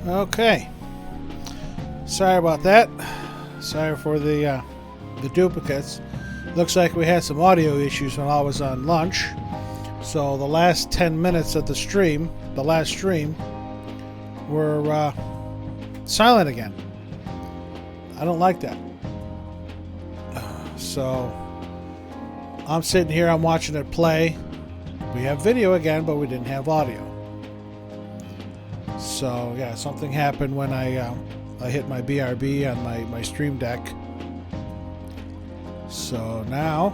Okay. Sorry about that. Sorry for the duplicates. Looks like we had some audio issues when I was on lunch. So the last 10 minutes of the stream, the last stream, were silent again. I don't like that. So I'm sitting here, I'm watching it play. We have video again, but we didn't have audio. So yeah, something happened when I hit my BRB on my stream deck. So now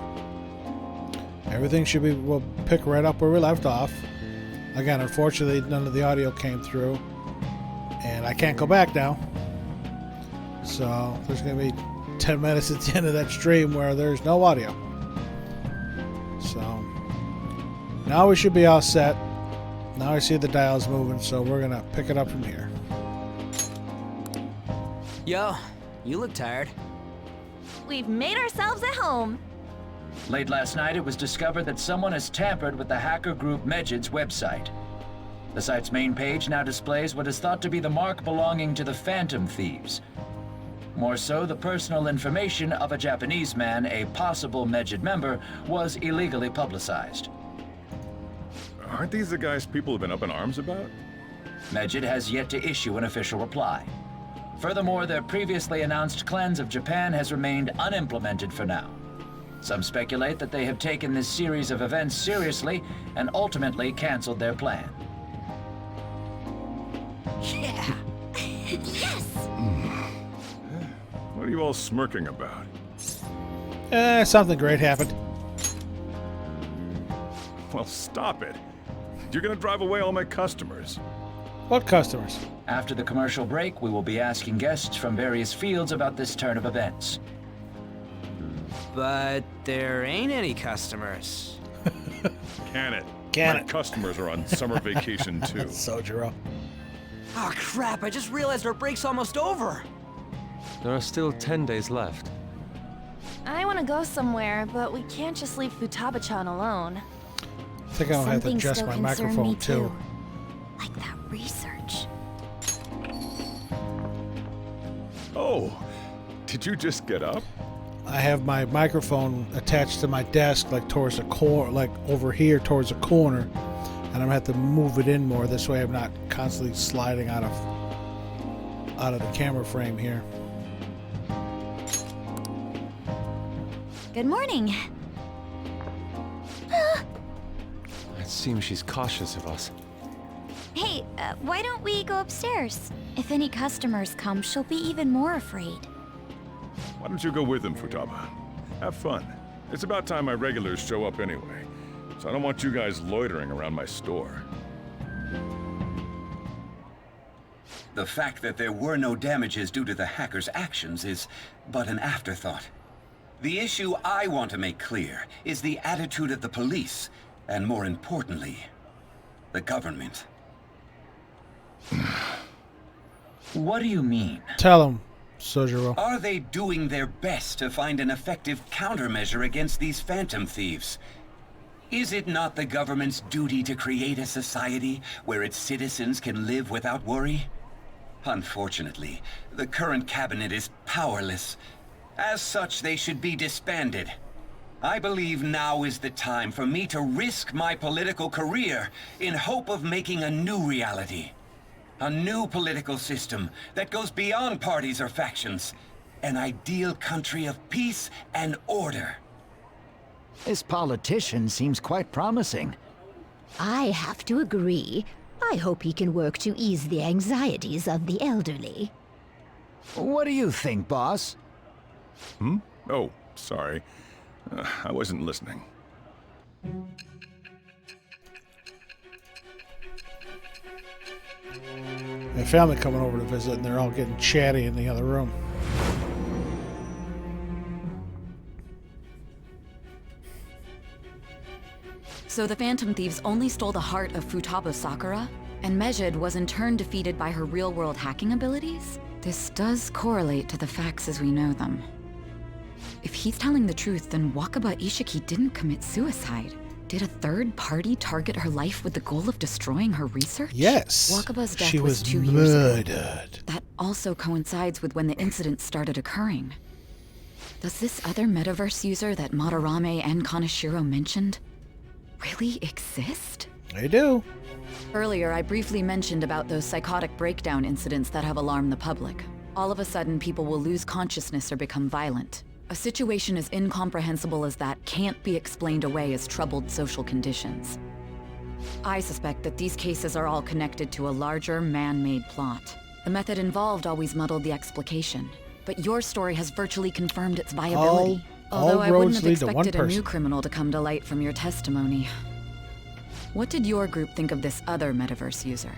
everything should be, we'll pick right up where we left off. Again, unfortunately, none of the audio came through, and I can't go back now. So there's going to be 10 minutes at the end of that stream where there's no audio. So now we should be all set. Now I see the dials moving, so we're going to pick it up from here. Yo, you look tired. We've made ourselves at home. Late last night, it was discovered that someone has tampered with the hacker group Medjid's website. The site's main page now displays what is thought to be the mark belonging to the Phantom Thieves. More so, the personal information of a Japanese man, a possible Medjid member, was illegally publicized. Aren't these the guys people have been up in arms about? Medjid has yet to issue an official reply. Furthermore, their previously announced cleanse of Japan has remained unimplemented for now. Some speculate that they have taken this series of events seriously and ultimately canceled their plan. Yeah. Yes! What are you all smirking about? Something great happened. Well, stop it. You're gonna drive away all my customers. What customers? After the commercial break, we will be asking guests from various fields about this turn of events. But there ain't any customers. Can it? Can my it? customers are on summer vacation too. Sojiro. Oh crap, I just realized our break's almost over. There are still 10 days left. I want to go somewhere, but we can't just leave Futaba-chan alone. I think I'll have to Something adjust still my concern microphone me too. Like that research. Oh, did you just get up? I have my microphone attached to my desk, like towards the corner, like over here towards the corner, and I'm gonna have to move it in more. This way, I'm not constantly sliding out of the camera frame here. Good morning. It seems she's cautious of us. Hey, why don't we go upstairs? If any customers come, she'll be even more afraid. Why don't you go with them, Futaba? Have fun. It's about time my regulars show up anyway, so I don't want you guys loitering around my store. The fact that there were no damages due to the hackers' actions is but an afterthought. The issue I want to make clear is the attitude of the police, and more importantly, the government. What do you mean? Tell him, Sojiro. Are they doing their best to find an effective countermeasure against these phantom thieves? Is it not the government's duty to create a society where its citizens can live without worry? Unfortunately, the current cabinet is powerless. As such, they should be disbanded. I believe now is the time for me to risk my political career in hope of making a new reality. A new political system that goes beyond parties or factions. An ideal country of peace and order. This politician seems quite promising. I have to agree. I hope he can work to ease the anxieties of the elderly. What do you think, boss? Oh, sorry. I wasn't listening. My family coming over to visit, and they're all getting chatty in the other room. So the Phantom Thieves only stole the heart of Futaba Sakura, and Medjid was in turn defeated by her real-world hacking abilities? This does correlate to the facts as we know them. If he's telling the truth, then Wakaba Ishiki didn't commit suicide. Did a third party target her life with the goal of destroying her research? Yes. Wakaba's death She was 2 years ago. murdered. That also coincides with when the incident started occurring. Does this other metaverse user that Madarame and Kaneshiro mentioned really exist? They do. Earlier, I briefly mentioned about those psychotic breakdown incidents that have alarmed the public. All of a sudden, people will lose consciousness or become violent. A situation as incomprehensible as that can't be explained away as troubled social conditions. I suspect that these cases are all connected to a larger, man-made plot. The method involved always muddled the explication, but your story has virtually confirmed its viability. Although I wouldn't have expected a new criminal to come to light from your testimony. What did your group think of this other metaverse user?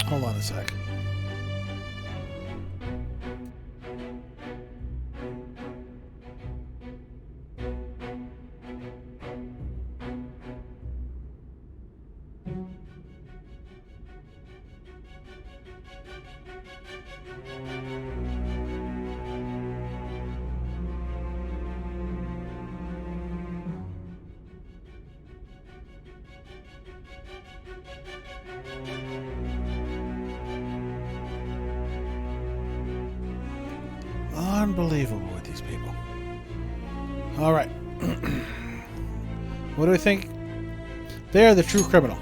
Hold on a sec. Unbelievable with these people. All right. What do we think? They're the true criminal.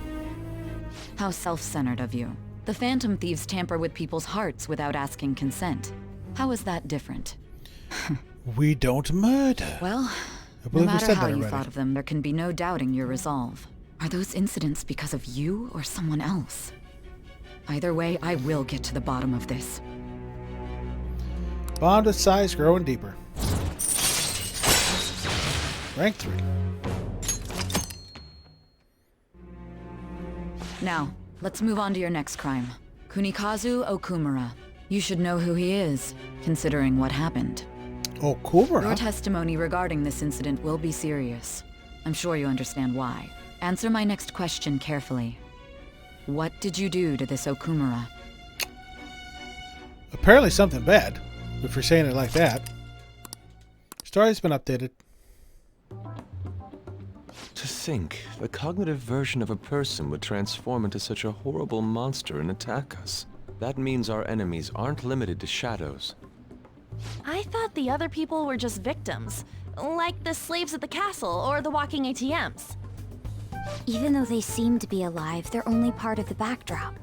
How self-centered of you. The Phantom Thieves tamper with people's hearts without asking consent. How is that different? We don't murder. Well, I no believe we matter said how that you already. thought of them, there can be no doubting your resolve. Are those incidents because of you or someone else? Either way, I will get to the bottom of this. Bond with size growing deeper. Rank 3. Now, let's move on to your next crime. Kunikazu Okumura. You should know who he is, considering what happened. Okumura? Your testimony regarding this incident will be serious. I'm sure you understand why. Answer my next question carefully. What did you do to this Okumura? Apparently something bad, if you're saying it like that. Story's been updated. To think, the cognitive version of a person would transform into such a horrible monster and attack us. That means our enemies aren't limited to shadows. I thought the other people were just victims, like the slaves at the castle or the walking ATMs. Even though they seem to be alive, they're only part of the backdrop.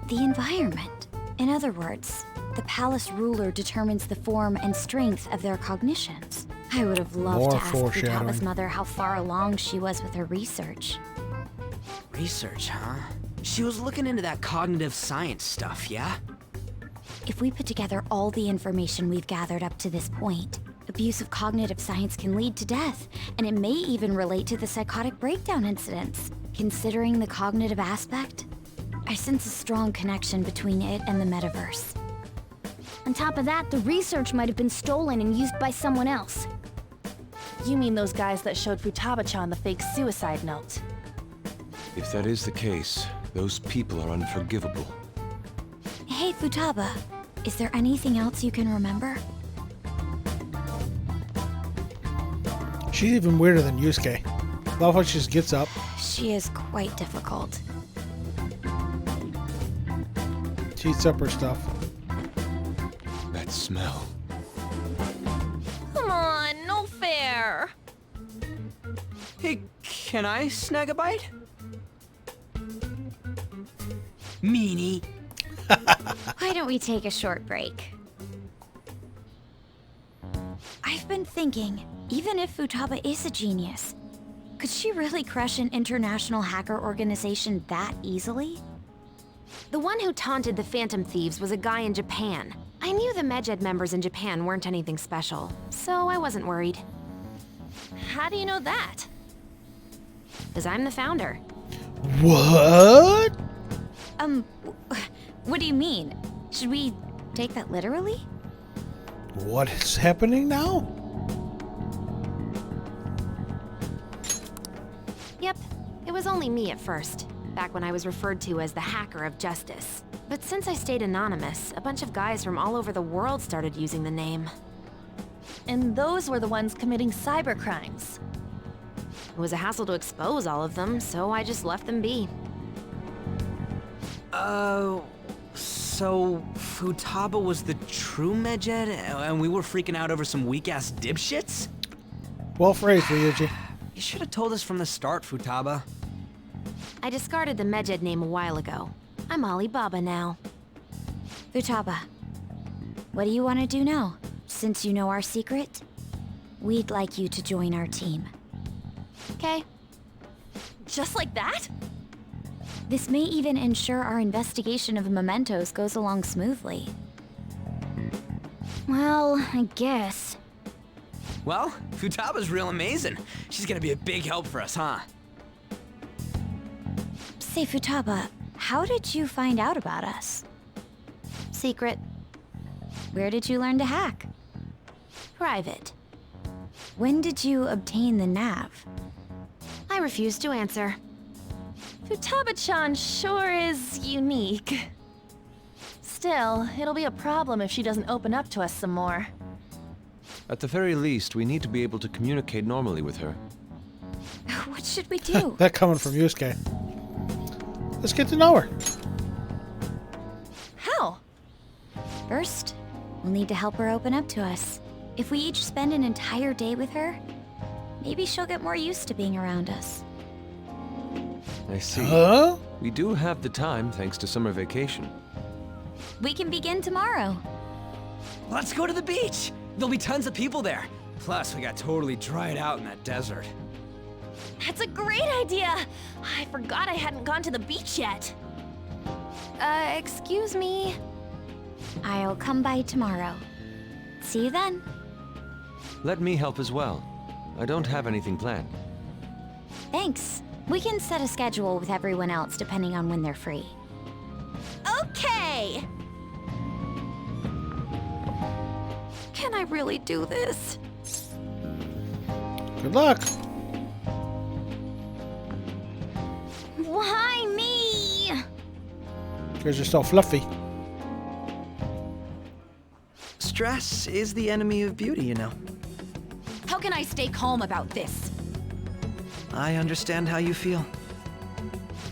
The environment. In other words, the palace ruler determines the form and strength of their cognitions. I would have loved More to ask foreshadowing. Futaba's mother how far along she was with her research. Research, huh? She was looking into that cognitive science stuff, yeah? If we put together all the information we've gathered up to this point, abuse of cognitive science can lead to death, and it may even relate to the psychotic breakdown incidents. Considering the cognitive aspect, I sense a strong connection between it and the metaverse. On top of that, the research might have been stolen and used by someone else. You mean those guys that showed Futaba-chan the fake suicide note? If that is the case, those people are unforgivable. Hey, Futaba, is there anything else you can remember? She's even weirder than Yusuke. Love how she just gets up. She is quite difficult. She eats up her stuff. That smell. Come on, no fair! Hey, can I snag a bite? Meanie. Why don't we take a short break? I've been thinking, even if Futaba is a genius, could she really crush an international hacker organization that easily? The one who taunted the Phantom Thieves was a guy in Japan. I knew the Medjed members in Japan weren't anything special, so I wasn't worried. How do you know that? Because I'm the founder. What? What do you mean? Should we take that literally? What is happening now? Yep, it was only me at first, back when I was referred to as the Hacker of Justice. But since I stayed anonymous, a bunch of guys from all over the world started using the name. And those were the ones committing cybercrimes. It was a hassle to expose all of them, so I just left them be. So Futaba was the true Medjed, and we were freaking out over some weak-ass dipshits? Well phrased, Ryuji. You should have told us from the start, Futaba. I discarded the Medjed name a while ago. I'm Alibaba now. Futaba, what do you want to do now? Since you know our secret, we'd like you to join our team. Okay. Just like that? This may even ensure our investigation of mementos goes along smoothly. Well, I guess. Well, Futaba's real amazing. She's gonna be a big help for us, huh? Say, Futaba, how did you find out about us? Secret. Where did you learn to hack? Private. When did you obtain the nav? I refuse to answer. Futaba-chan sure is unique. Still, it'll be a problem if she doesn't open up to us some more. At the very least, we need to be able to communicate normally with her. What should we do? That coming from Yusuke. Let's get to know her. How? First, we'll need to help her open up to us. If we each spend an entire day with her, maybe she'll get more used to being around us. I see. Huh? We do have the time thanks to summer vacation. We can begin tomorrow. Let's go to the beach! There'll be tons of people there. Plus, we got totally dried out in that desert. That's a great idea! I forgot I hadn't gone to the beach yet. Excuse me? I'll come by tomorrow. See you then. Let me help as well. I don't have anything planned. Thanks. We can set a schedule with everyone else depending on when they're free. Okay! Can I really do this? Good luck. Why me? Because you're so fluffy. Stress is the enemy of beauty, you know. How can I stay calm about this? I understand how you feel.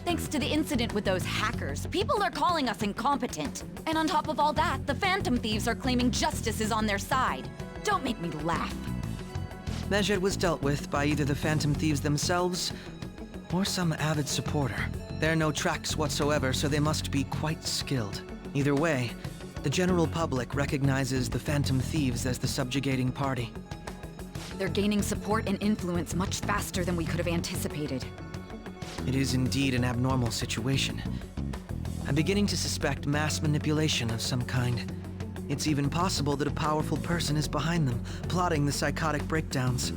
Thanks to the incident with those hackers, people are calling us incompetent. And on top of all that, the Phantom Thieves are claiming justice is on their side. Don't make me laugh. Medjed was dealt with by either the Phantom Thieves themselves or some avid supporter. There are no tracks whatsoever, so they must be quite skilled. Either way, the general public recognizes the Phantom Thieves as the subjugating party. They're gaining support and influence much faster than we could have anticipated. It is indeed an abnormal situation. I'm beginning to suspect mass manipulation of some kind. It's even possible that a powerful person is behind them, plotting the psychotic breakdowns.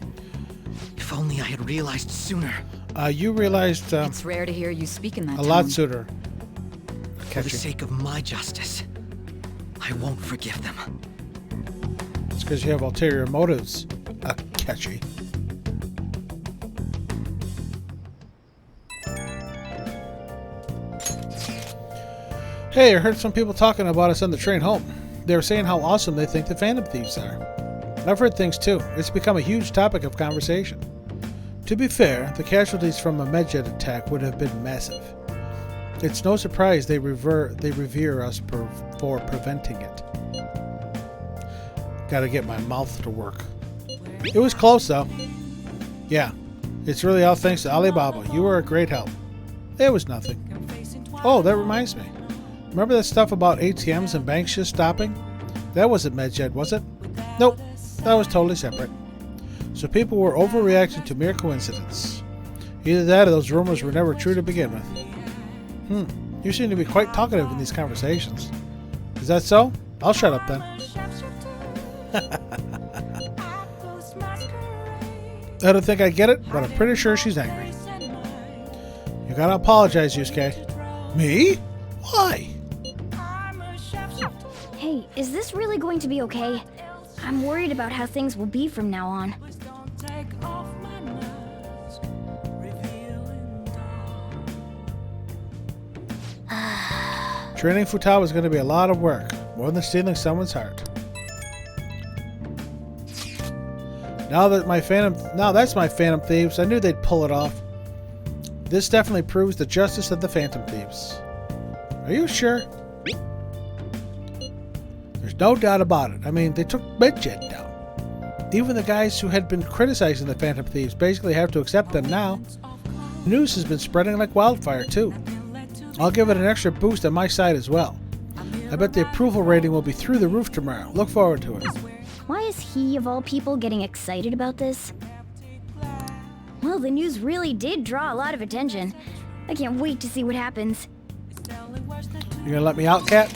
If only I had realized sooner. You realized It's rare to hear you speak in that a tone. lot sooner. For the sake of my justice, I won't forgive them. It's because you have ulterior motives. Catchy. Hey, I heard some people talking about us on the train home. They were saying how awesome they think the Phantom Thieves are. I've heard things too. It's become a huge topic of conversation. To be fair, the casualties from a Medjed attack would have been massive. It's no surprise they revere us for preventing it. Gotta get my mouth to work. It was close though. Yeah, it's really all thanks to Alibaba. You were a great help. It was nothing. Oh, that reminds me. Remember that stuff about ATMs and banks just stopping? That wasn't Medjed, was it? Nope, that was totally separate. So people were overreacting to mere coincidence. Either that or those rumors were never true to begin with. You seem to be quite talkative in these conversations. Is that so? I'll shut up then. I don't think I get it, but I'm pretty sure she's angry. You gotta apologize, Yusuke. Me? Why? Hey, is this really going to be okay? I'm worried about how things will be from now on. Training Futaba is going to be a lot of work, more than stealing someone's heart. that's my Phantom Thieves. I knew they'd pull it off. This definitely proves the justice of the Phantom Thieves. Are you sure? There's no doubt about it. I mean, they took Medjed down. Even the guys who had been criticizing the Phantom Thieves basically have to accept them now. News has been spreading like wildfire, too. I'll give it an extra boost on my side as well. I bet the approval rating will be through the roof tomorrow. Look forward to it. Why is he, of all people, getting excited about this? Well, the news really did draw a lot of attention. I can't wait to see what happens. You gonna let me out, Cat?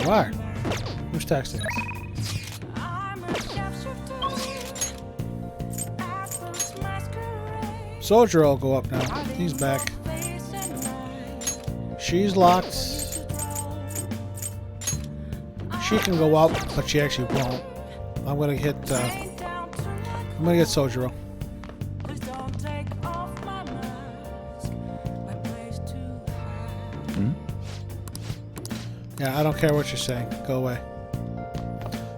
You are. Who's texting us? Soldier will go up now. He's back. She's locked. She can go up, but she actually won't. I'm gonna get Soldier. Yeah, I don't care what you're saying. Go away.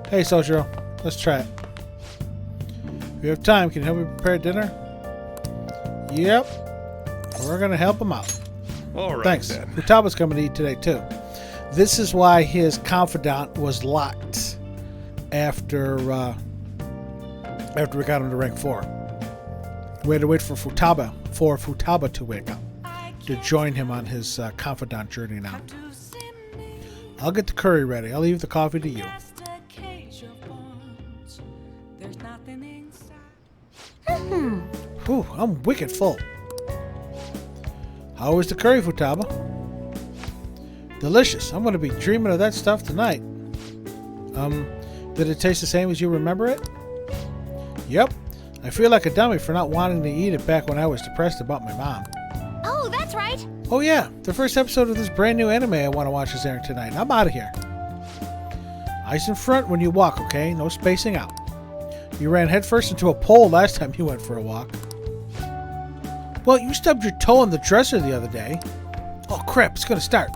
Hey, Soldier, let's try it. If you have time, can you help me prepare dinner? Yep. We're gonna help him out. All right, thanks. then. Futaba's coming to eat today too. This is why his confidant was locked after we got him to rank 4. We had to wait for Futaba to wake up to join him on his confidant journey now. I'll get the curry ready. I'll leave the coffee to you. Ooh, I'm wicked full. How was the curry, Futaba? Delicious. I'm going to be dreaming of that stuff tonight. Did it taste the same as you remember it? Yep. I feel like a dummy for not wanting to eat it back when I was depressed about my mom. Oh, that's right. Oh yeah, the first episode of this brand new anime I want to watch is airing tonight. I'm out of here. Eyes in front when you walk, okay? No spacing out. You ran headfirst into a pole last time you went for a walk. Well, you stubbed your toe on the dresser the other day. Oh crap, it's gonna start.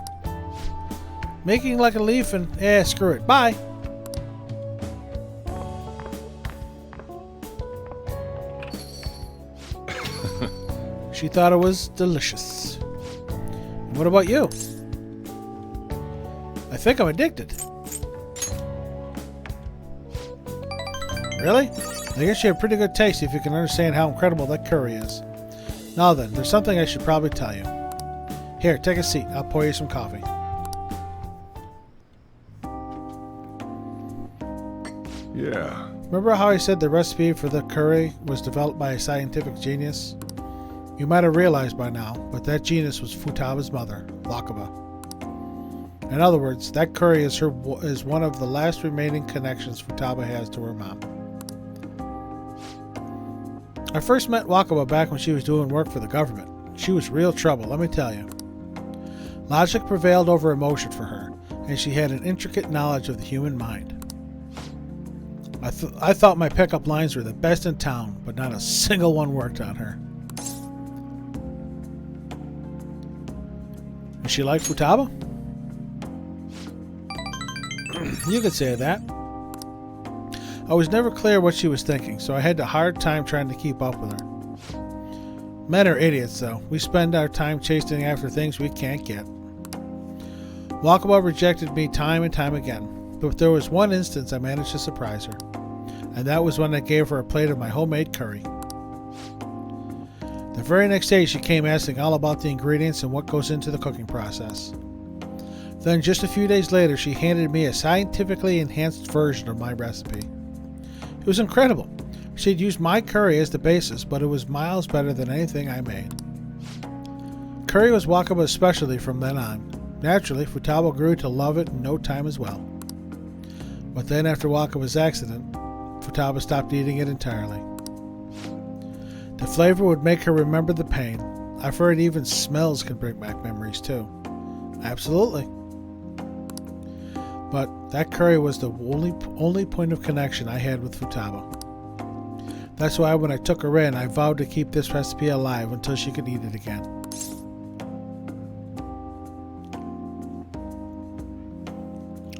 Making like a leaf and screw it. Bye. She thought it was delicious. What about you? I think I'm addicted. Really? I guess you have pretty good taste if you can understand how incredible that curry is. Now then, there's something I should probably tell you. Here, take a seat. I'll pour you some coffee. Yeah. Remember how I said the recipe for the curry was developed by a scientific genius? You might have realized by now, but that genius was Futaba's mother, Wakaba. In other words, that curry is one of the last remaining connections Futaba has to her mom. I first met Wakaba back when she was doing work for the government. She was real trouble, let me tell you. Logic prevailed over emotion for her, and she had an intricate knowledge of the human mind. I thought my pickup lines were the best in town, but not a single one worked on her. Is she like Futaba? You could say that. I was never clear what she was thinking, so I had a hard time trying to keep up with her. Men are idiots, though. We spend our time chasing after things we can't get. Wakaba rejected me time and time again, but there was one instance I managed to surprise her, and that was when I gave her a plate of my homemade curry. The very next day, she came asking all about the ingredients and what goes into the cooking process. Then, just a few days later, she handed me a scientifically enhanced version of my recipe. It was incredible. She'd used my curry as the basis, but it was miles better than anything I made. Curry was Wakaba's specialty from then on. Naturally, Futaba grew to love it in no time as well. But then, after Wakaba's accident, Futaba stopped eating it entirely. The flavor would make her remember the pain. I've heard even smells can bring back memories too. Absolutely. But that curry was the only point of connection I had with Futaba. That's why when I took her in, I vowed to keep this recipe alive until she could eat it again.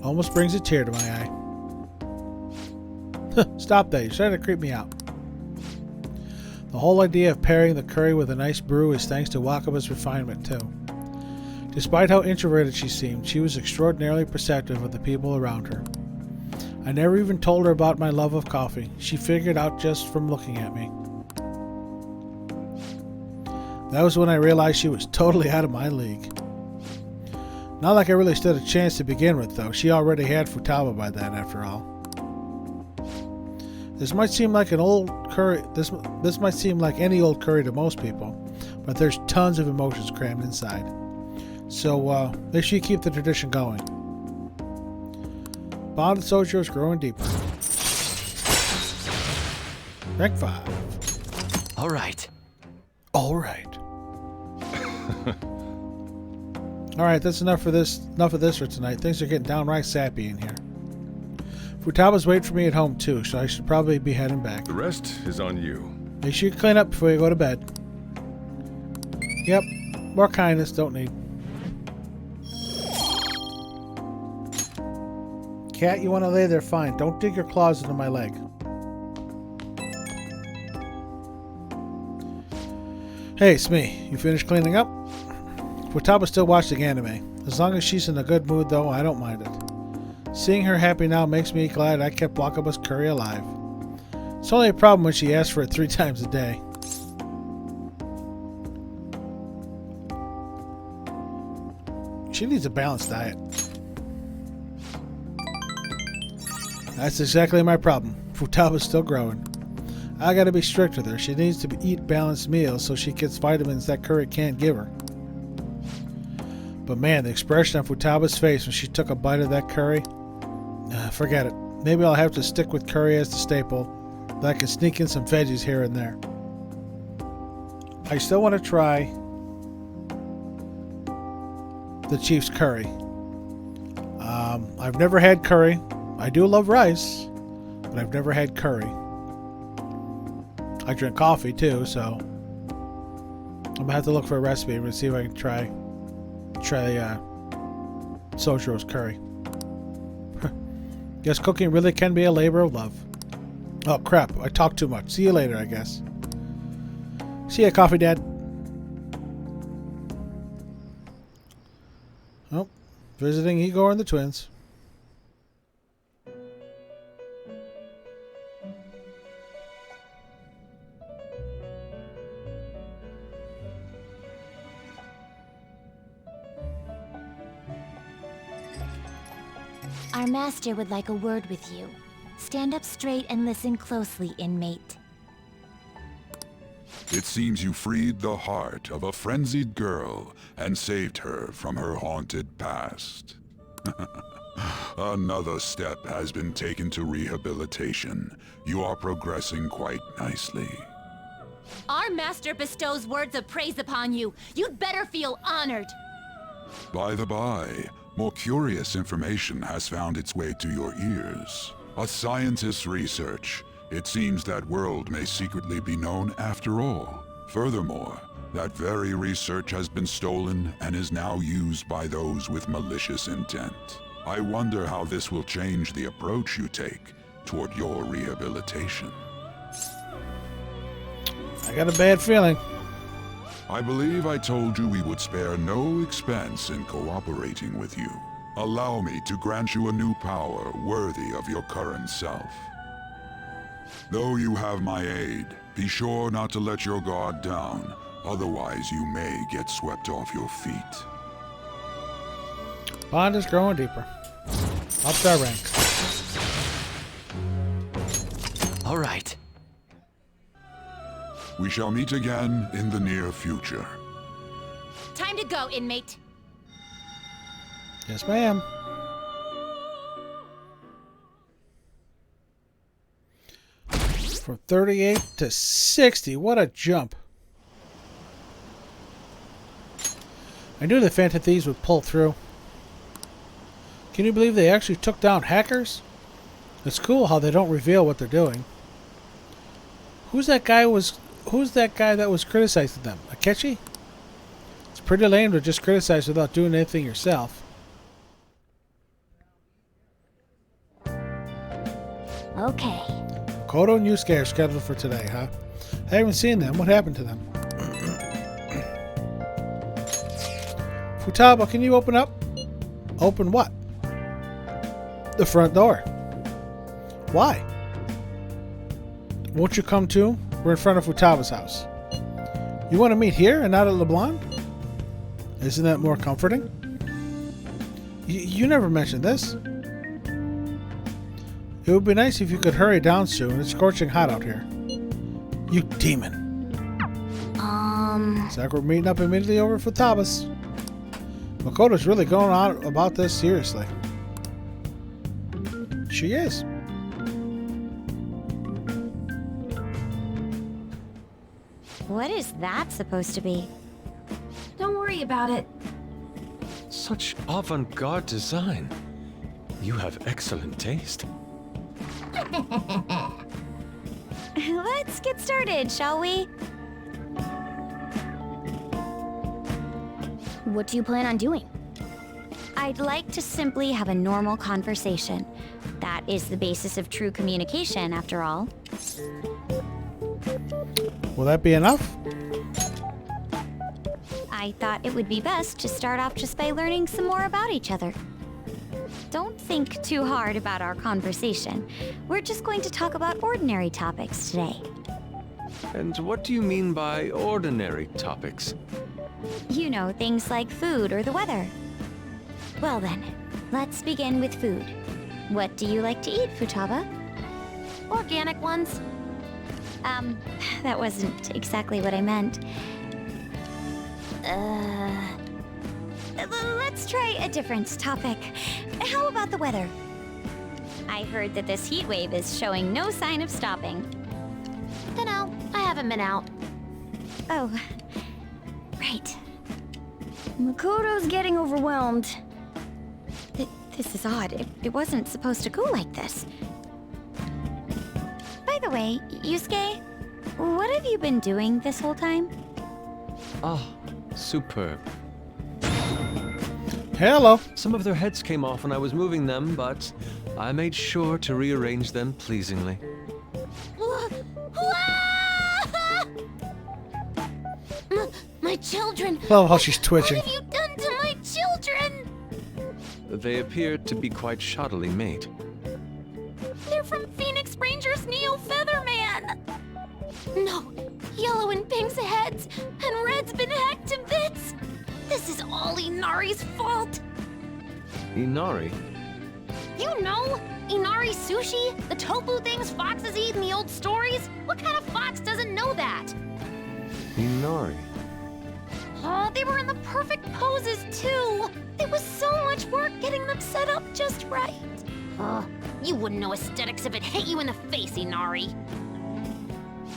Almost brings a tear to my eye. Stop that. You're starting to creep me out. The whole idea of pairing the curry with a nice brew is thanks to Wakaba's refinement, too. Despite how introverted she seemed, she was extraordinarily perceptive of the people around her. I never even told her about my love of coffee. She figured out just from looking at me. That was when I realized she was totally out of my league. Not like I really stood a chance to begin with, though. She already had Futaba by then, after all. This might seem like an old curry. This might seem like any old curry to most people, but there's tons of emotions crammed inside. So make sure you keep the tradition going. Bond and Sojo is growing deeper. Rank 5. All right. All right. All right, that's enough for this. Enough of this for tonight. Things are getting downright sappy in here. Futaba's waiting for me at home too, so I should probably be heading back. The rest is on you. Make sure you clean up before you go to bed. Yep, more kindness, don't need. Cat, you want to lay there? Fine. Don't dig your claws into my leg. Hey, it's me. You finished cleaning up? Futaba still watching anime. As long as she's in a good mood, though, I don't mind it. Seeing her happy now makes me glad I kept Wakaba's curry alive. It's only a problem when she asks for it 3 times a day. She needs a balanced diet. That's exactly my problem. Futaba's still growing. I gotta be strict with her. She needs to eat balanced meals so she gets vitamins that curry can't give her. But man, the expression on Futaba's face when she took a bite of that curry, forget it. Maybe I'll have to stick with curry as the staple, but I can sneak in some veggies here and there. I still want to try the Chief's curry. I've never had curry. I do love rice, but I've never had curry. I drink coffee too, so I'm gonna have to look for a recipe and see if I can try Sojo's curry. Guess cooking really can be a labor of love. Oh crap, I talked too much. See you later, I guess. See ya, Coffee Dad. Oh, visiting Igor and the twins. Our master would like a word with you. Stand up straight and listen closely, inmate. It seems you freed the heart of a frenzied girl and saved her from her haunted past. Another step has been taken to rehabilitation. You are progressing quite nicely. Our master bestows words of praise upon you. You'd better feel honored. By the by, more curious information has found its way to your ears. A scientist's research. It seems that world may secretly be known after all. Furthermore, that very research has been stolen and is now used by those with malicious intent. I wonder how this will change the approach you take toward your rehabilitation. I got a bad feeling. I believe I told you we would spare no expense in cooperating with you. Allow me to grant you a new power worthy of your current self. Though you have my aid, be sure not to let your guard down, otherwise you may get swept off your feet. Bond is growing deeper. Up our rank. All right. We shall meet again in the near future. Time to go, inmate. Yes, ma'am. From 38 to 60. What a jump. I knew the Phantom Thieves would pull through. Can you believe they actually took down hackers? It's cool how they don't reveal what they're doing. Who's that guy that was criticizing them? Akechi? It's pretty lame to just criticize without doing anything yourself. Okay. Makoto and Yusuke are scheduled for today, huh? I haven't seen them. What happened to them? Futaba, can you open up? Open what? The front door. Why? Won't you come too? We're in front of Futaba's house. You want to meet here and not at LeBlanc? Isn't that more comforting? You never mentioned this. It would be nice if you could hurry down soon. It's scorching hot out here. You demon. It's like we're meeting up immediately over at Futaba's. Makoto's really going on about this seriously. She is. What is that supposed to be? Don't worry about it. Such avant-garde design. You have excellent taste. Let's get started, shall we? What do you plan on doing? I'd like to simply have a normal conversation. That is the basis of true communication, after all. Will that be enough? I thought it would be best to start off just by learning some more about each other. Don't think too hard about our conversation. We're just going to talk about ordinary topics today. And what do you mean by ordinary topics? You know, things like food or the weather. Well then, let's begin with food. What do you like to eat, Futaba? Organic ones. That wasn't exactly what I meant. Let's try a different topic. How about the weather? I heard that this heat wave is showing no sign of stopping. Dunno, I haven't been out. Oh, right. Makoto's getting overwhelmed. This is odd. It wasn't supposed to go like this. By the way, Yusuke, what have you been doing this whole time? Ah, superb. Hello. Some of their heads came off when I was moving them, but I made sure to rearrange them pleasingly. My children! Love how she's twitching. What have you done to my children? They appeared to be quite shoddily made. They're from Phoenix Rangers Neo Featherman! No, Yellow and Pink's heads, and Red's been hacked to bits! This is all Inari's fault! Inari? You know, Inari sushi? The tofu things foxes eat in the old stories? What kind of fox doesn't know that? Inari? Oh, they were in the perfect poses, too! It was so much work getting them set up just right. You wouldn't know aesthetics if it hit you in the face, Inari.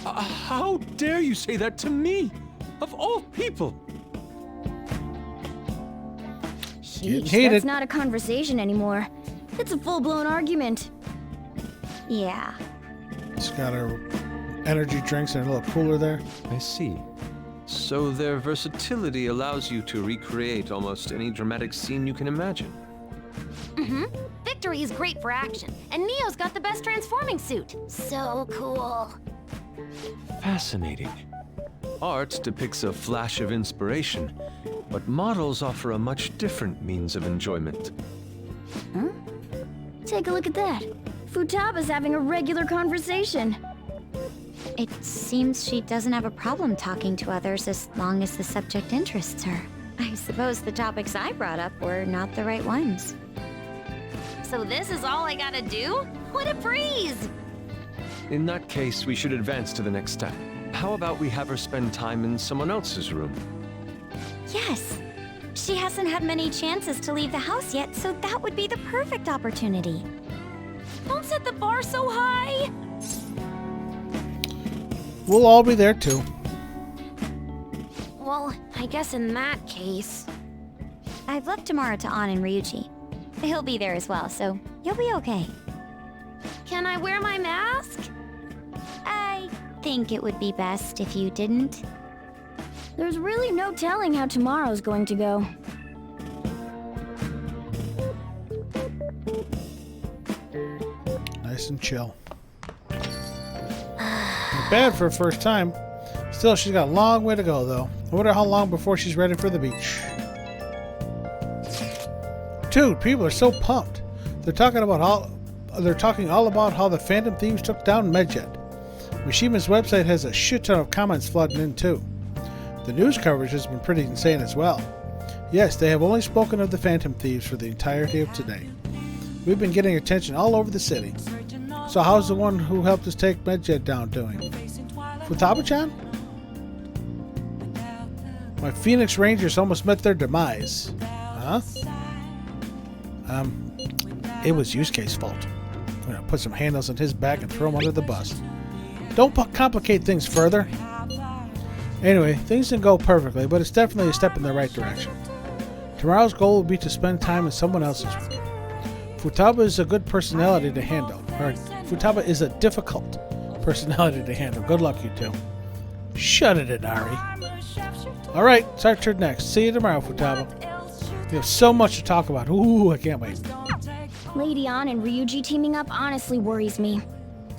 How dare you say that to me? Of all people! Jeez, that's not a conversation anymore. It's a full-blown argument. Yeah. She's got her energy drinks and a little cooler there. I see. So their versatility allows you to recreate almost any dramatic scene you can imagine. Mm-hmm. Victory is great for action, and Neo's got the best transforming suit. So cool. Fascinating. Art depicts a flash of inspiration, but models offer a much different means of enjoyment. Huh? Take a look at that. Futaba's having a regular conversation. It seems she doesn't have a problem talking to others as long as the subject interests her. I suppose the topics I brought up were not the right ones. So this is all I gotta do? What a breeze! In that case, we should advance to the next step. How about we have her spend time in someone else's room? Yes. She hasn't had many chances to leave the house yet, so that would be the perfect opportunity. Don't set the bar so high! We'll all be there too. Well, I guess in that case... I've left tomorrow to An and Ryuji. He'll be there as well, so you'll be okay. Can I wear my mask? I think it would be best if you didn't. There's really no telling how tomorrow's going to go. Nice and chill. bad for a first time. Still, she's got a long way to go, though. I wonder how long before she's ready for the beach. Dude, people are so pumped. They're talking all about how the Phantom Thieves took down Medjed. Mishima's website has a shit ton of comments flooding in, too. The news coverage has been pretty insane as well. Yes, they have only spoken of the Phantom Thieves for the entirety of today. We've been getting attention all over the city. So how's the one who helped us take Medjed down doing? Futaba-chan? My Phoenix Rangers almost met their demise. Huh? It was Yusuke's fault. I'm gonna put some handles on his back and throw him under the bus. Don't complicate things further. Anyway, things didn't go perfectly, but it's definitely a step in the right direction. Tomorrow's goal will be to spend time in someone else's room. Futaba is a good personality to handle. Or, Futaba is a difficult personality to handle. Good luck, you two. Shut it, Inari. Alright, it's our turn next. See you tomorrow, Futaba. We have so much to talk about. Ooh, I can't wait. Lady An and Ryuji teaming up honestly worries me.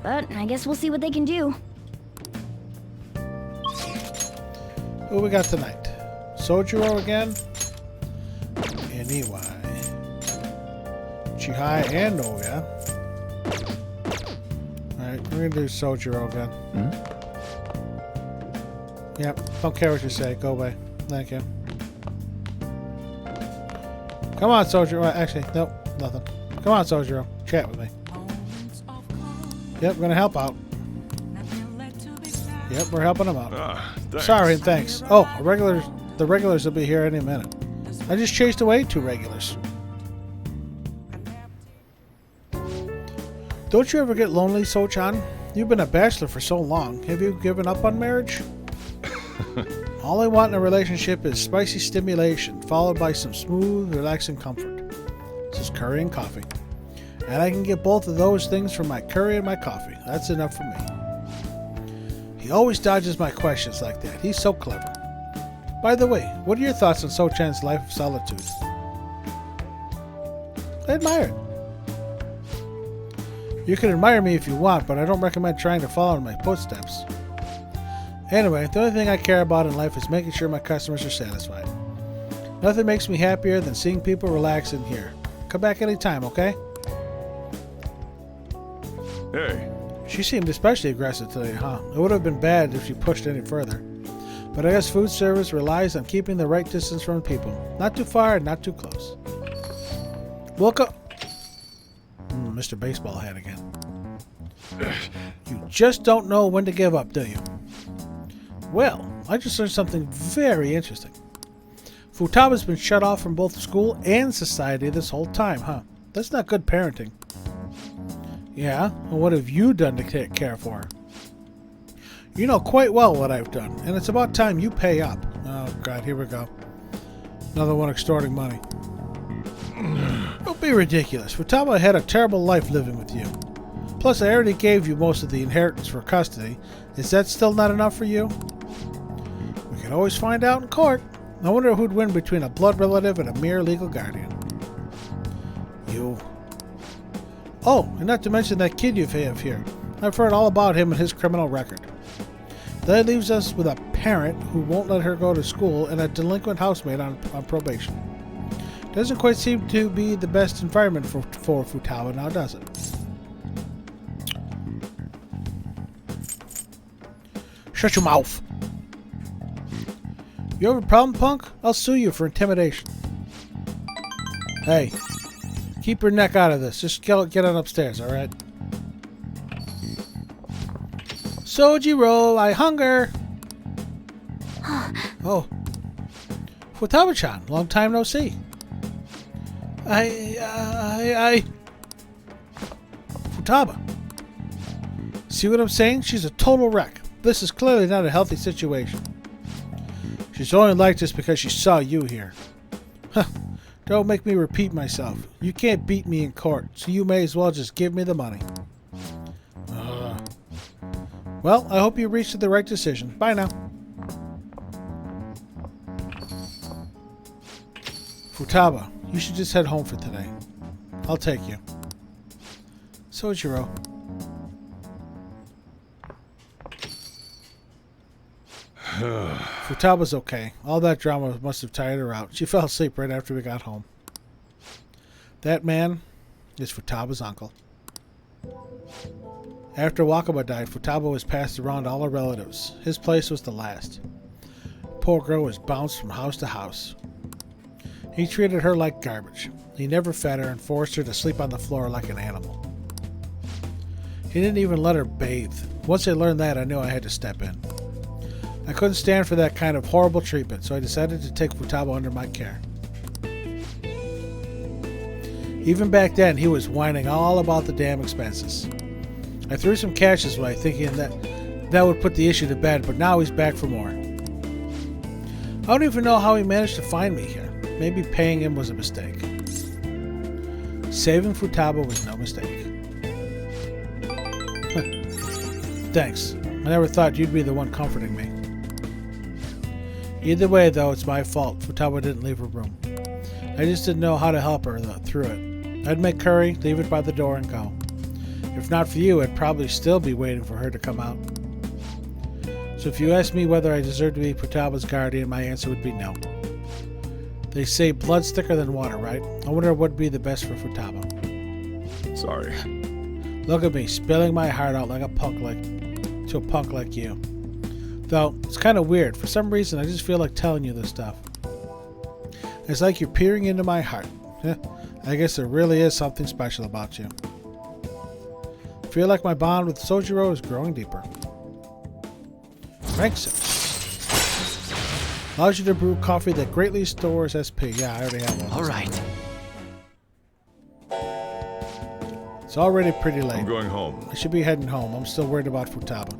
But I guess we'll see what they can do. Who we got tonight? Sojiro again? And Iwai. Chihai and Oya. Alright, we're gonna do Sojiro again. Yep, don't care what you say. Go away. Thank you. Come on, Sojiro. Actually, nope, nothing. Come on, Sojiro. Chat with me. Yep, we're gonna help out. Yep, we're helping them out. Sorry and thanks. Oh, the regulars will be here any minute. I just chased away 2 regulars. Don't you ever get lonely, So-chan? You've been a bachelor for so long. Have you given up on marriage? All I want in a relationship is spicy stimulation, followed by some smooth, relaxing comfort. This is curry and coffee. And I can get both of those things from my curry and my coffee. That's enough for me. He always dodges my questions like that. He's so clever. By the way, what are your thoughts on So-chan's life of solitude? I admire it. You can admire me if you want, but I don't recommend trying to follow in my footsteps. Anyway, the only thing I care about in life is making sure my customers are satisfied. Nothing makes me happier than seeing people relax in here. Come back anytime, okay? Hey. She seemed especially aggressive today, huh? It would have been bad if she pushed any further. But I guess food service relies on keeping the right distance from people. Not too far and not too close. Welcome. Mr. Baseball Hat again. You just don't know when to give up, do you? Well, I just learned something very interesting. Futaba's been shut off from both school and society this whole time, huh? That's not good parenting. Yeah? Well, what have you done to take care for her? You know quite well what I've done, and it's about time you pay up. Oh, God, here we go. Another one extorting money. Don't be ridiculous. Futaba had a terrible life living with you. Plus, I already gave you most of the inheritance for custody. Is that still not enough for you? We can always find out in court. I wonder who'd win between a blood relative and a mere legal guardian. You. Oh, and not to mention that kid you have here. I've heard all about him and his criminal record. That leaves us with a parent who won't let her go to school and a delinquent housemate on probation. Doesn't quite seem to be the best environment for Futaba now, does it? Shut your mouth! You have a problem, punk? I'll sue you for intimidation. Hey, keep your neck out of this. Just get on upstairs, alright? Sojiro, I hunger! Oh. Futaba-chan, long time no see. Futaba. See what I'm saying? She's a total wreck. This is clearly not a healthy situation. She's only like this because she saw you here. Huh. Don't make me repeat myself. You can't beat me in court, so you may as well just give me the money. Well, I hope you reached the right decision. Bye now. Futaba, you should just head home for today. I'll take you. Futaba's okay. All that drama must have tired her out. She fell asleep right after we got home. That man is Futaba's uncle. After Wakaba died, Futaba was passed around all her relatives. His place was the last. Poor girl was bounced from house to house. He treated her like garbage. He never fed her and forced her to sleep on the floor like an animal. He didn't even let her bathe. Once I learned that, I knew I had to step in. I couldn't stand for that kind of horrible treatment, so I decided to take Futaba under my care. Even back then, he was whining all about the damn expenses. I threw some cash his way, thinking that would put the issue to bed, but now he's back for more. I don't even know how he managed to find me here. Maybe paying him was a mistake. Saving Futaba was no mistake. Thanks. I never thought you'd be the one comforting me. Either way, though, it's my fault. Futaba didn't leave her room. I just didn't know how to help her through it. I'd make curry, leave it by the door, and go. If not for you, I'd probably still be waiting for her to come out. So if you ask me whether I deserve to be Futaba's guardian, my answer would be no. They say blood's thicker than water, right? I wonder what would be the best for Futaba. Sorry. Look at me, spilling my heart out like a punk to a punk like you. Though, it's kind of weird. For some reason, I just feel like telling you this stuff. It's like you're peering into my heart. I guess there really is something special about you. I feel like my bond with Sojiro is growing deeper. Merciless allows you to brew coffee that greatly stores SP. Yeah, I already have one. All right. It's already pretty late. I'm going home. I should be heading home. I'm still worried about Futaba.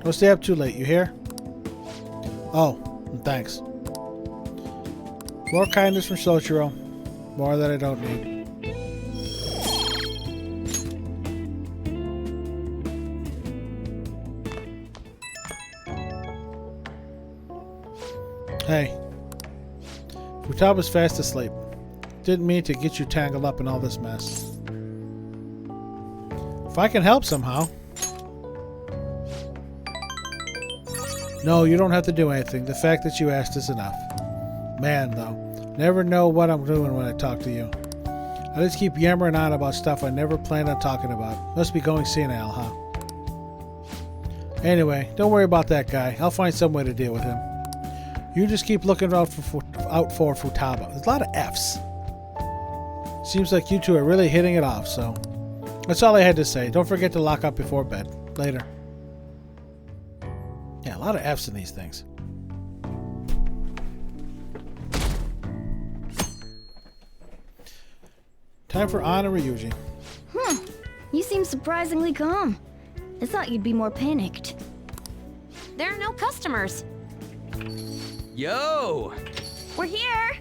Don't stay up too late, you hear? Oh, and thanks. More kindness from Sojiro. More that I don't need. Hey. Futaba's fast asleep. Didn't mean to get you tangled up in all this mess. If I can help somehow. No, you don't have to do anything. The fact that you asked is enough. Man, though. Never know what I'm doing when I talk to you. I just keep yammering on about stuff I never planned on talking about. Must be going senile, huh? Anyway, don't worry about that guy. I'll find some way to deal with him. You just keep looking out for Futaba. There's a lot of F's. Seems like you two are really hitting it off, so... That's all I had to say. Don't forget to lock up before bed. Later. Yeah, a lot of F's in these things. Time for Ann and Ryuji. You seem surprisingly calm. I thought you'd be more panicked. There are no customers. Yo! We're here!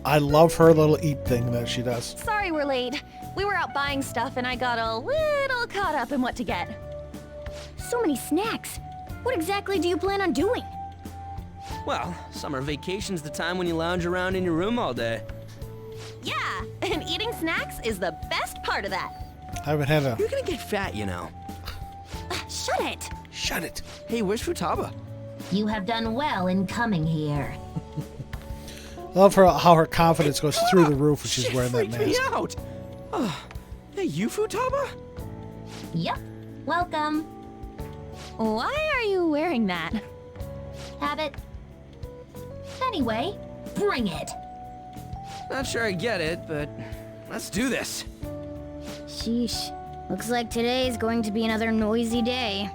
I love her little eat thing that she does. Sorry we're late. We were out buying stuff and I got a little caught up in what to get. So many snacks. What exactly do you plan on doing? Well, summer vacation's the time when you lounge around in your room all day. Yeah, and eating snacks is the best part of that. I haven't had a... You're gonna get fat, you know. Shut it! Shut it! Hey, where's Futaba? You have done well in coming here. I love how her confidence goes through the roof when she's wearing that mask. Me out. Hey, you Futaba? Yep. Welcome. Why are you wearing that? Habit. Anyway, bring it. Not sure I get it, but let's do this. Sheesh. Looks like today's going to be another noisy day.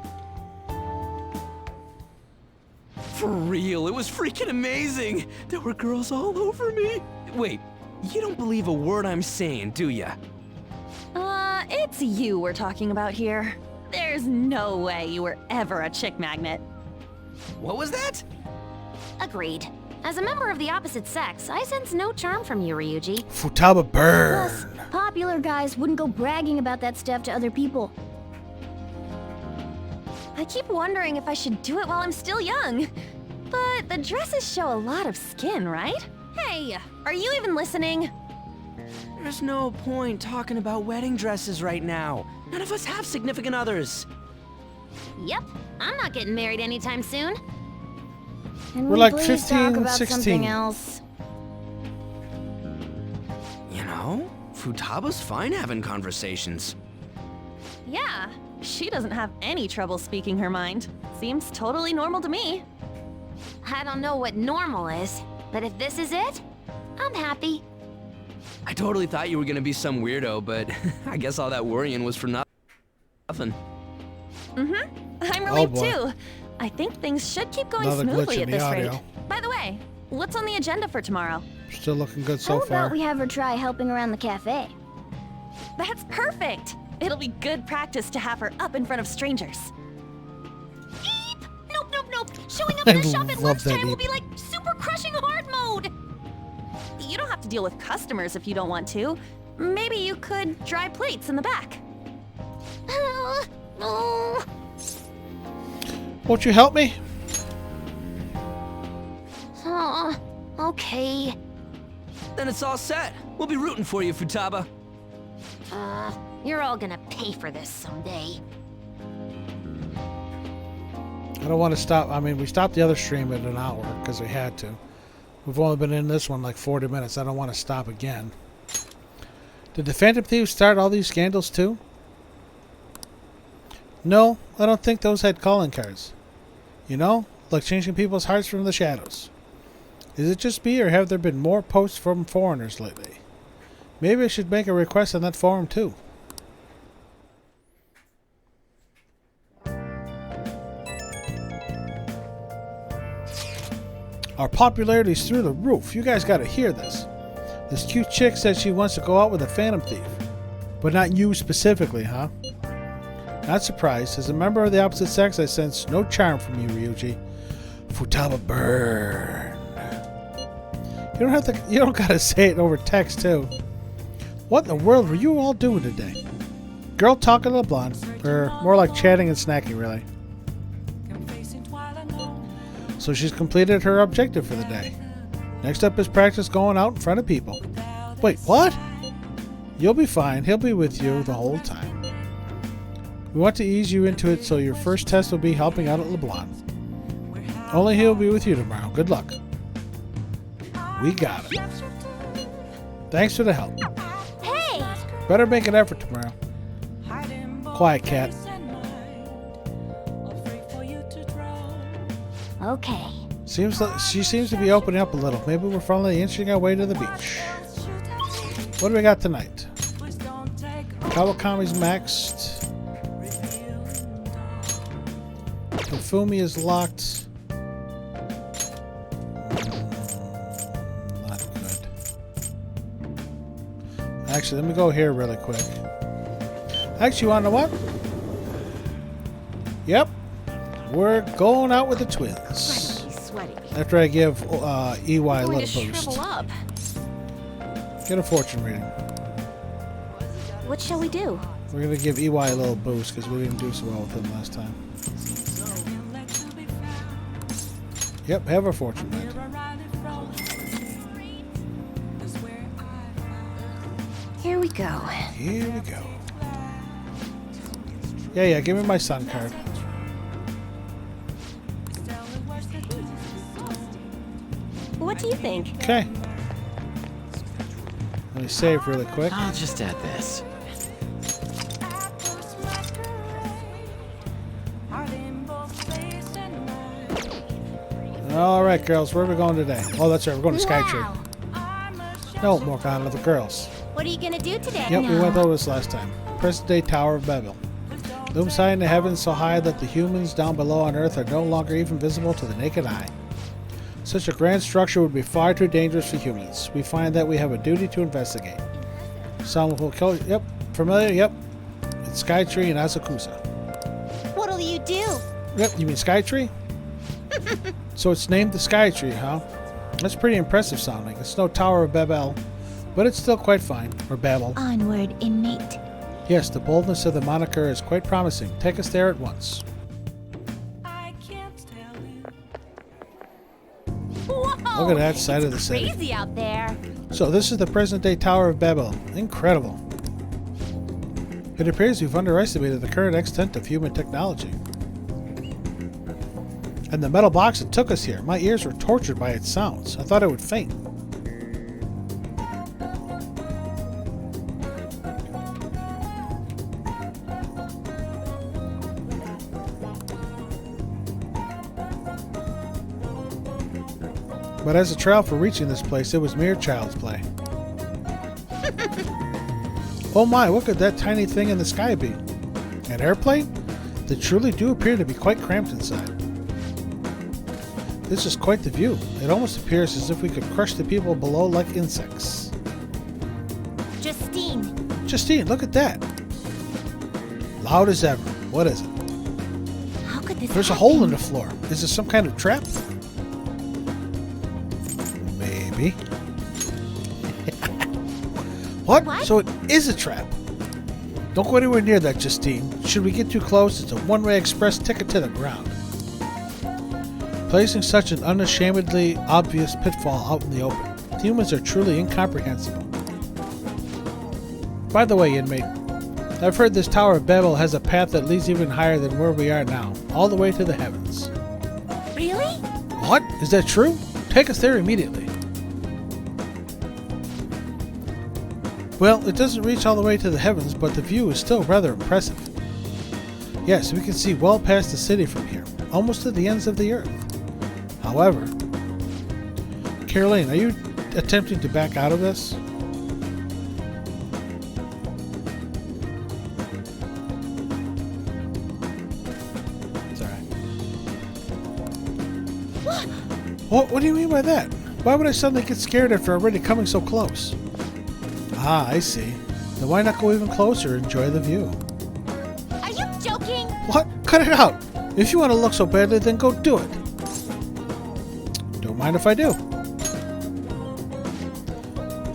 For real, it was freaking amazing. There were girls all over me. Wait, you don't believe a word I'm saying, do ya? It's you we're talking about here. There's no way you were ever a chick magnet. What was that? Agreed. As a member of the opposite sex, I sense no charm from you, Ryuji. Futaba burn! Plus, popular guys wouldn't go bragging about that stuff to other people. I keep wondering if I should do it while I'm still young. But the dresses show a lot of skin, right? Hey, are you even listening? There's no point talking about wedding dresses right now. None of us have significant others. Yep, I'm not getting married anytime soon. Can We're we like please 15, talk about 16. something else? You know, Futaba's fine having conversations. Yeah, she doesn't have any trouble speaking her mind. Seems totally normal to me. I don't know what normal is, but if this is it, I'm happy. I totally thought you were gonna be some weirdo, but I guess all that worrying was for nothing. I'm Oh, relieved boy. too. I think things should keep going Another glitch smoothly in at the this audio. rate. By the way, what's on the agenda for tomorrow? Still looking good so How far. about we have her try helping around the cafe? That's perfect! It'll be good practice to have her up in front of strangers. Eep! Nope. Showing up I in the shop at love that lunchtime will eep. be like super crushing hard mode. You don't have to deal with customers if you don't want to. Maybe you could dry plates in the back. Oh. Won't you help me? Oh, okay. Then it's all set. We'll be rooting for you, Futaba. You're all gonna pay for this someday. I don't want to stop. I mean, we stopped the other stream at an hour because we had to. We've only been in this one like 40 minutes. I don't want to stop again. Did the Phantom Thieves start all these scandals too? No, I don't think those had calling cards. You know, like changing people's hearts from the shadows. Is it just me, or have there been more posts from foreigners lately? Maybe I should make a request on that forum too. Our popularity's through the roof. You guys gotta hear this. This cute chick said she wants to go out with a Phantom Thief. But not you specifically, huh? Not surprised. As a member of the opposite sex, I sense no charm from you, Ryuji. Futaba burn. You don't gotta say it over text, too. What in the world were you all doing today? Girl talking to the blonde. Or more like chatting and snacking, really. So she's completed her objective for the day. Next up is practice going out in front of people. Wait, what? You'll be fine. He'll be with you the whole time. We want to ease you into it, so your first test will be helping out at LeBlanc. Only he'll be with you tomorrow. Good luck. We got it. Thanks for the help. Hey! Better make an effort tomorrow. Quiet, cat. Okay. She seems to be opening up a little. Maybe we're finally inching our way to the beach. What do we got tonight? Kawakami's maxed. Hifumi is locked. Not good. Actually, let me go here really quick. Actually, you want to know what? Yep. We're going out with the twins. Sweaty. After I give EY a little Going to boost. shrivel up. Get a fortune reading. What shall we do? We're going to give EY a little boost because we didn't do so well with him last time. Yep, have a fortune read. Here we go. Here we go. Yeah, give me my sun card. What do you think? Okay. Let me save really quick. I'll just add this. Alright, girls, where are we going today? Oh, that's right, we're going to Skytree. No, Morgana, the girls. What are you gonna do today? Yep, we went over this last time. Present day Tower of Babel. Looms high in the heavens, so high that the humans down below on Earth are no longer even visible to the naked eye. Such a grand structure would be far too dangerous for humans. We find that we have a duty to investigate. Someone will kill. Yep, familiar. Yep, it's Skytree and Asakusa. What'll you do? Yep, you mean Skytree? So it's named the Skytree, huh? That's pretty impressive sounding. It's no Tower of Babel, but it's still quite fine. Or Babel. Onward, inmate. Yes, the boldness of the moniker is quite promising. Take us there at once. Whoa! Look at that side of the city. Crazy out there. So this is the present-day Tower of Babel. Incredible. It appears we've underestimated the current extent of human technology. And the metal box that took us here. My ears were tortured by its sounds. I thought I would faint. But as a trial for reaching this place, it was mere child's play. Oh my, what could that tiny thing in the sky be? An airplane? They truly do appear to be quite cramped inside. This is quite the view. It almost appears as if we could crush the people below like insects. Justine, look at that. Loud as ever. What is it? How could this There's happen? a hole in the floor. Is this some kind of trap? Maybe. What? So it is a trap. Don't go anywhere near that, Justine. Should we get too close, it's a one-way express ticket to the ground. Placing such an unashamedly obvious pitfall out in the open. Humans are truly incomprehensible. By the way, inmate, I've heard this Tower of Babel has a path that leads even higher than where we are now, all the way to the heavens. Really? What? Is that true? Take us there immediately. Well, it doesn't reach all the way to the heavens, but the view is still rather impressive. Yes, we can see well past the city from here, almost to the ends of the earth. However, Caroline, are you attempting to back out of this? It's alright. What do you mean by that? Why would I suddenly get scared after already coming so close? Ah, I see. Then why not go even closer and enjoy the view? Are you joking? What? Cut it out! If you want to look so badly, then go do it. Don't mind if I do.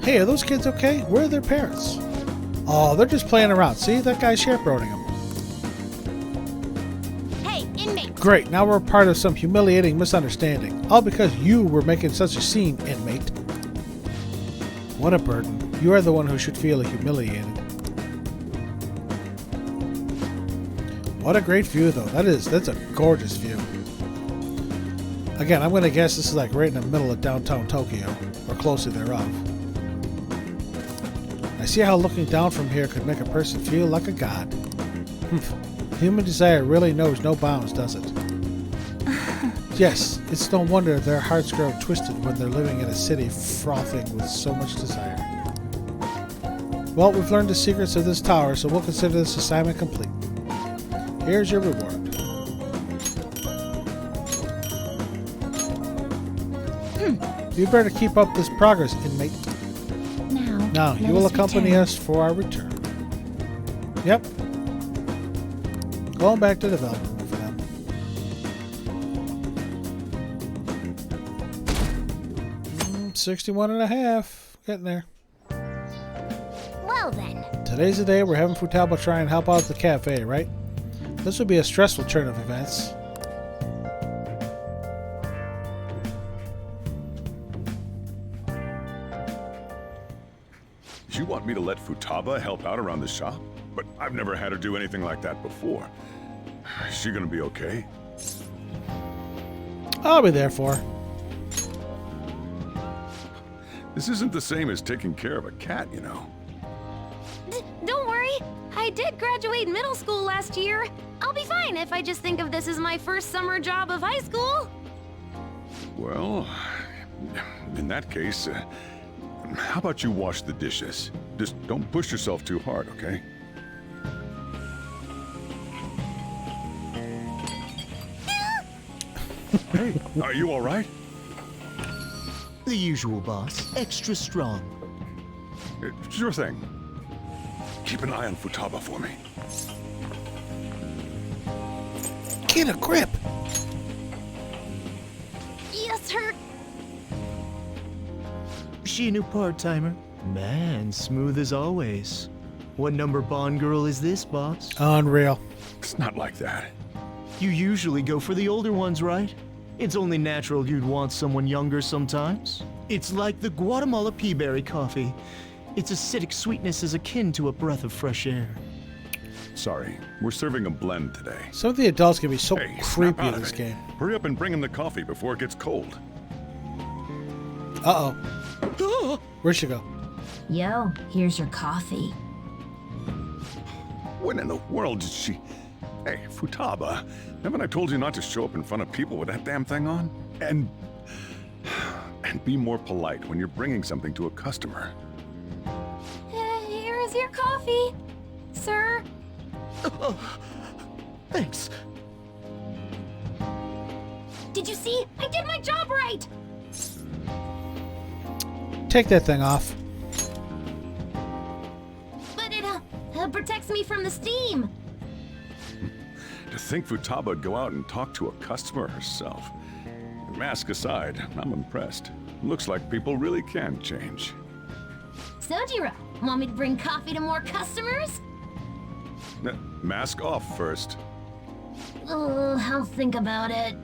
Hey, are those kids okay? Where are their parents? Oh, they're just playing around. See, that guy's chaperoning them. Hey, inmate! Great, now we're part of some humiliating misunderstanding. All because you were making such a scene, inmate. What a burden. You are the one who should feel humiliated. What a great view, though. That's a gorgeous view. Again, I'm going to guess this is like right in the middle of downtown Tokyo, or closely thereof. I see how looking down from here could make a person feel like a god. Human desire really knows no bounds, does it? Yes, it's no wonder their hearts grow twisted when they're living in a city frothing with so much desire. Well, we've learned the secrets of this tower, so we'll consider this assignment complete. Here's your reward. You better keep up this progress, inmate. Now, you will accompany us for our return. Yep. Going back to the development room for them. 61 and a half. Getting there. Well then. Today's the day we're having Futaba try and help out at the cafe, right? This would be a stressful turn of events. You want me to let Futaba help out around the shop? But I've never had her do anything like that before. Is she gonna be okay? I'll be there for her. This isn't the same as taking care of a cat, you know. Don't worry. I did graduate middle school last year. I'll be fine if I just think of this as my first summer job of high school. Well, in that case, how about you wash the dishes? Just don't push yourself too hard, okay? Hey, are you all right? The usual, boss. Extra strong. Sure thing. Keep an eye on Futaba for me. Get a grip! Yes, sir. She a new part-timer? Man, smooth as always. What number Bond girl is this, boss? Unreal. It's not like that. You usually go for the older ones, right? It's only natural you'd want someone younger sometimes. It's like the Guatemala peaberry coffee. Its acidic sweetness is akin to a breath of fresh air. Sorry, we're serving a blend today. Some of the adults can be so Hey, snap creepy out in of this it. game. Hurry up and bring him the coffee before it gets cold. Uh-oh. Where'd she go? Yo, here's your coffee. When in the world did she... Hey, Futaba, haven't I told you not to show up in front of people with that damn thing on? And be more polite when you're bringing something to a customer. Here is your coffee, sir. Thanks. Did you see? I did my job right. Take that thing off. But it protects me from the steam. To think Futaba would go out and talk to a customer herself. Mask aside, I'm impressed. Looks like people really can change. Sojiro, want me to bring coffee to more customers? Mask off first. Oh, I'll think about it.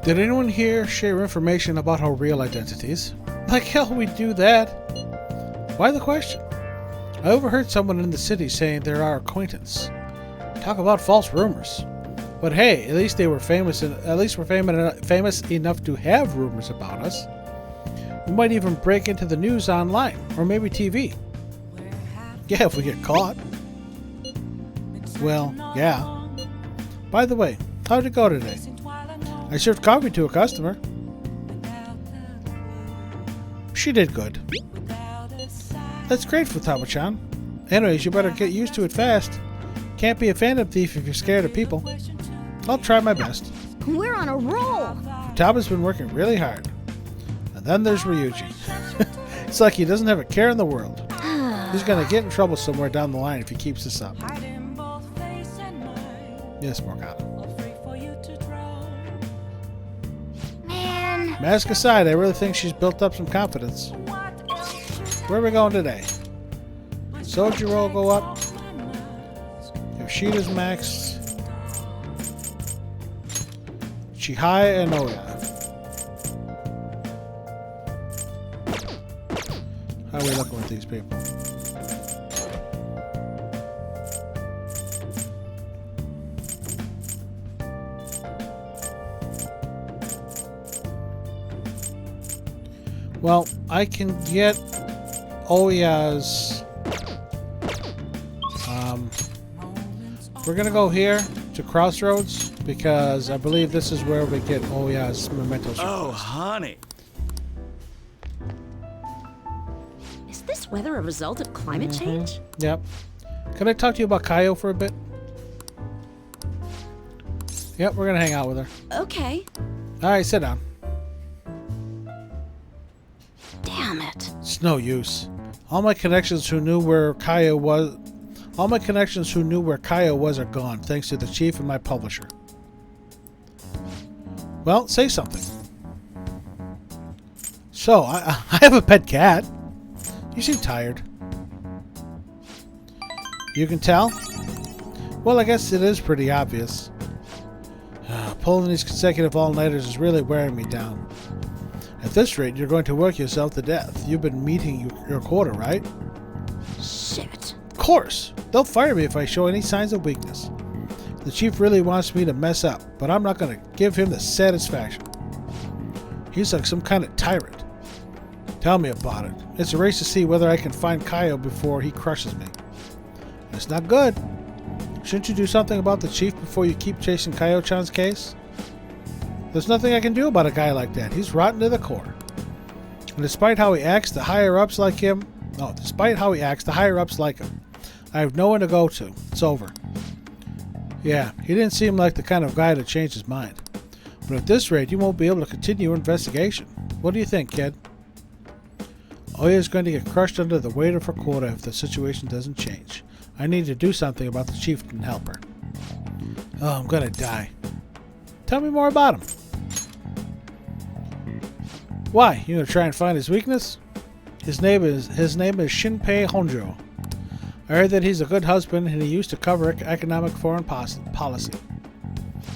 Did anyone here share information about our real identities? Like hell we do that. Why the question? I overheard someone in the city saying they're our acquaintance. Talk about false rumors. But hey, at least they were famous. At least we're famous enough to have rumors about us. We might even break into the news online, or maybe TV. Yeah, if we get caught. Well, yeah. By the way, how'd it go today? I served coffee to a customer. She did good. That's great, Futaba-chan. Anyways, you better get used to it fast. Can't be a phantom thief if you're scared of people. I'll try my best. We're on a roll! Futaba's been working really hard. And then there's Ryuji. It's like he doesn't have a care in the world. He's gonna get in trouble somewhere down the line if he keeps this up. Yes, Morgana. Man. Mask aside, I really think she's built up some confidence. Where are we going today? Sojiro will go up. Yoshida's maxed. Chihaya and Oya. How are we looking with these people? Well, I can get Oya's. We're gonna go here to Crossroads because I believe this is where we get Oya's mementos. Oh, honey. Is this weather a result of climate change? Yep. Can I talk to you about Kaio for a bit? Yep, we're gonna hang out with her. Okay. Alright, sit down. Damn it. It's no use. All my connections who knew where Kaio was are gone, thanks to the chief and my publisher. Well, say something. So, I have a pet cat. You seem tired. You can tell? Well, I guess it is pretty obvious. Pulling these consecutive all-nighters is really wearing me down. At this rate, you're going to work yourself to death. You've been meeting your quota, right? Shit. Of course! They'll fire me if I show any signs of weakness. The chief really wants me to mess up, but I'm not going to give him the satisfaction. He's like some kind of tyrant. Tell me about it. It's a race to see whether I can find Kaio before he crushes me. That's not good. Shouldn't you do something about the chief before you keep chasing Kaio-chan's case? There's nothing I can do about a guy like that. He's rotten to the core. And despite how he acts, the higher-ups like him... I have no one to go to. It's over. Yeah, he didn't seem like the kind of guy to change his mind. But at this rate, you won't be able to continue your investigation. What do you think, kid? Oya's going to get crushed under the weight of her quota if the situation doesn't change. I need to do something about the chief and help her. Oh, I'm gonna die. Tell me more about him. Why? You gonna try and find his weakness? His name is Shinpei Honjo. I heard that he's a good husband and he used to cover economic foreign policy.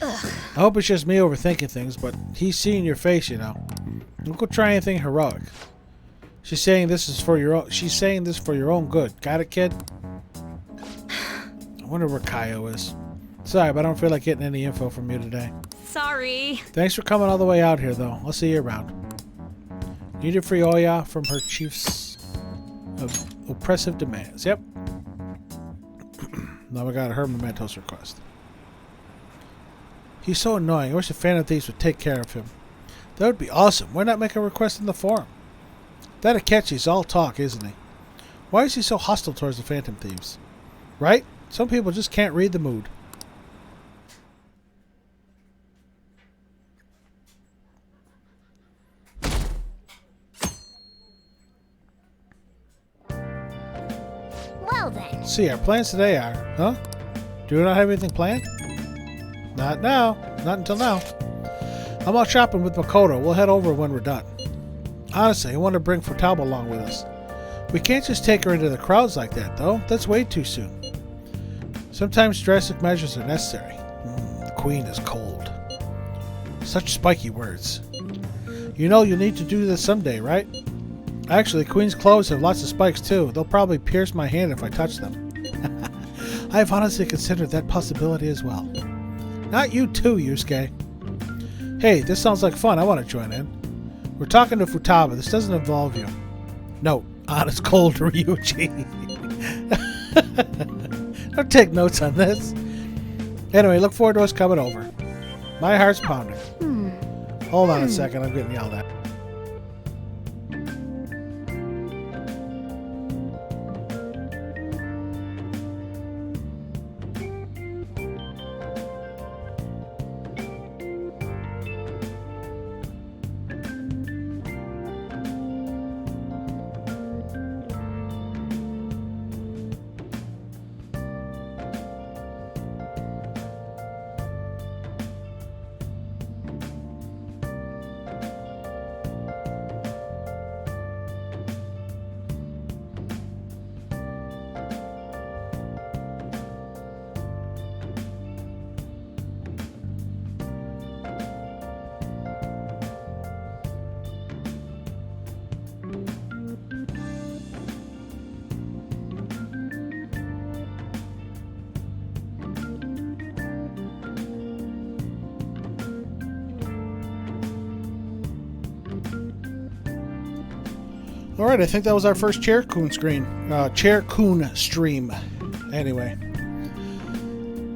Ugh. I hope it's just me overthinking things, but he's seeing your face, you know. Don't go try anything heroic. She's saying this is for your own. She's saying this for your own good. Got it, kid? I wonder where Kaio is. Sorry, but I don't feel like getting any info from you today. Sorry. Thanks for coming all the way out here, though. I'll see you around. Needed free Oya from her chief's oppressive demands. Yep. Now we got her mementos request. He's so annoying. I wish the Phantom Thieves would take care of him. That would be awesome. Why not make a request in the forum? That Akechi's all talk, isn't he? Why is he so hostile towards the Phantom Thieves? Right? Some people just can't read the mood. Well then. See, our plans today are, huh? Do we not have anything planned? Not now. Not until now. I'm out shopping with Makoto. We'll head over when we're done. Honestly, I want to bring Futaba along with us. We can't just take her into the crowds like that, though. That's way too soon. Sometimes drastic measures are necessary. The Queen is cold. Such spiky words. You know you'll need to do this someday, right? Actually, Queen's clothes have lots of spikes, too. They'll probably pierce my hand if I touch them. I've honestly considered that possibility as well. Not you too, Yusuke. Hey, this sounds like fun. I want to join in. We're talking to Futaba. This doesn't involve you. No, honest cold Ryuji. Don't take notes on this. Anyway, look forward to us coming over. My heart's pounding. Hold on a second. I'm getting yelled at. Alright, I think that was our first Chair-kun stream. Anyway.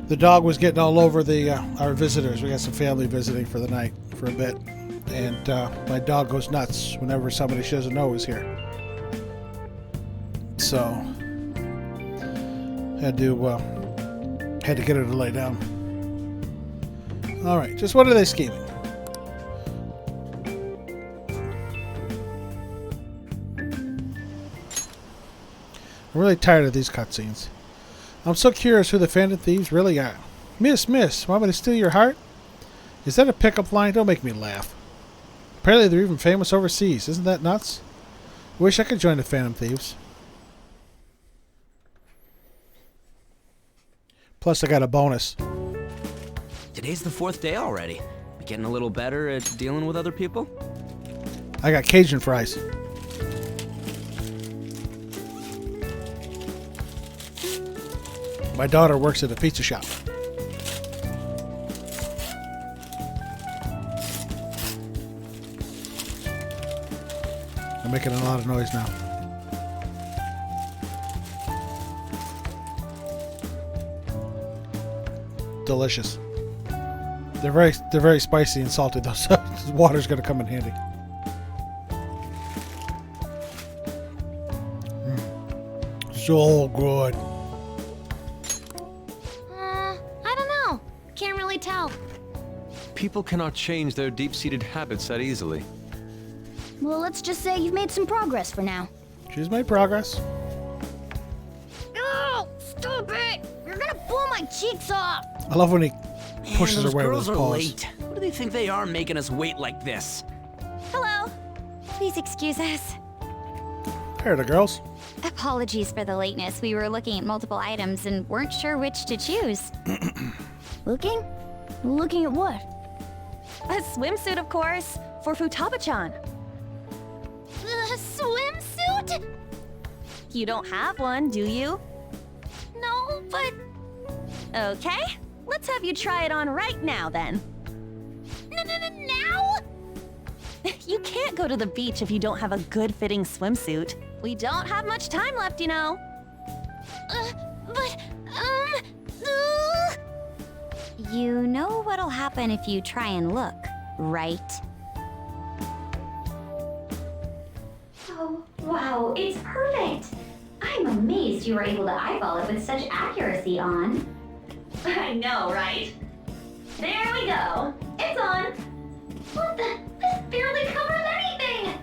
The dog was getting all over our visitors. We got some family visiting for the night for a bit. And my dog goes nuts whenever somebody she doesn't know is here. So had to get her to lay down. Alright, just what are they scheming? I'm really tired of these cutscenes. I'm so curious who the Phantom Thieves really are. Miss, want me to steal your heart? Is that a pickup line? Don't make me laugh. Apparently they're even famous overseas. Isn't that nuts? I wish I could join the Phantom Thieves. Plus I got a bonus. Today's the 4th day already. Getting a little better at dealing with other people? I got Cajun fries. My daughter works at a pizza shop. I'm making a lot of noise now. Delicious. They're very spicy and salty though, so water's gonna come in handy. So good. I don't know. Can't really tell. People cannot change their deep-seated habits that easily. Well, let's just say you've made some progress for now. She's made progress. Oh, stop it! You're gonna blow my cheeks off! I love when he pushes Man, her those away with girls his are paws. late. What do they think they are making us wait like this? Hello. Please excuse us. Here are the girls. Apologies for the lateness. We were looking at multiple items and weren't sure which to choose. Looking? Looking at what? A swimsuit, of course, for Futaba-chan. The swimsuit? You don't have one, do you? No, but... Okay, let's have you try it on right now, then. Now? You can't go to the beach if you don't have a good-fitting swimsuit. We don't have much time left, you know. You know what'll happen if you try and look, right? Oh, wow, it's perfect! I'm amazed you were able to eyeball it with such accuracy on. I know, right? There we go. It's on. What the? This barely covers anything!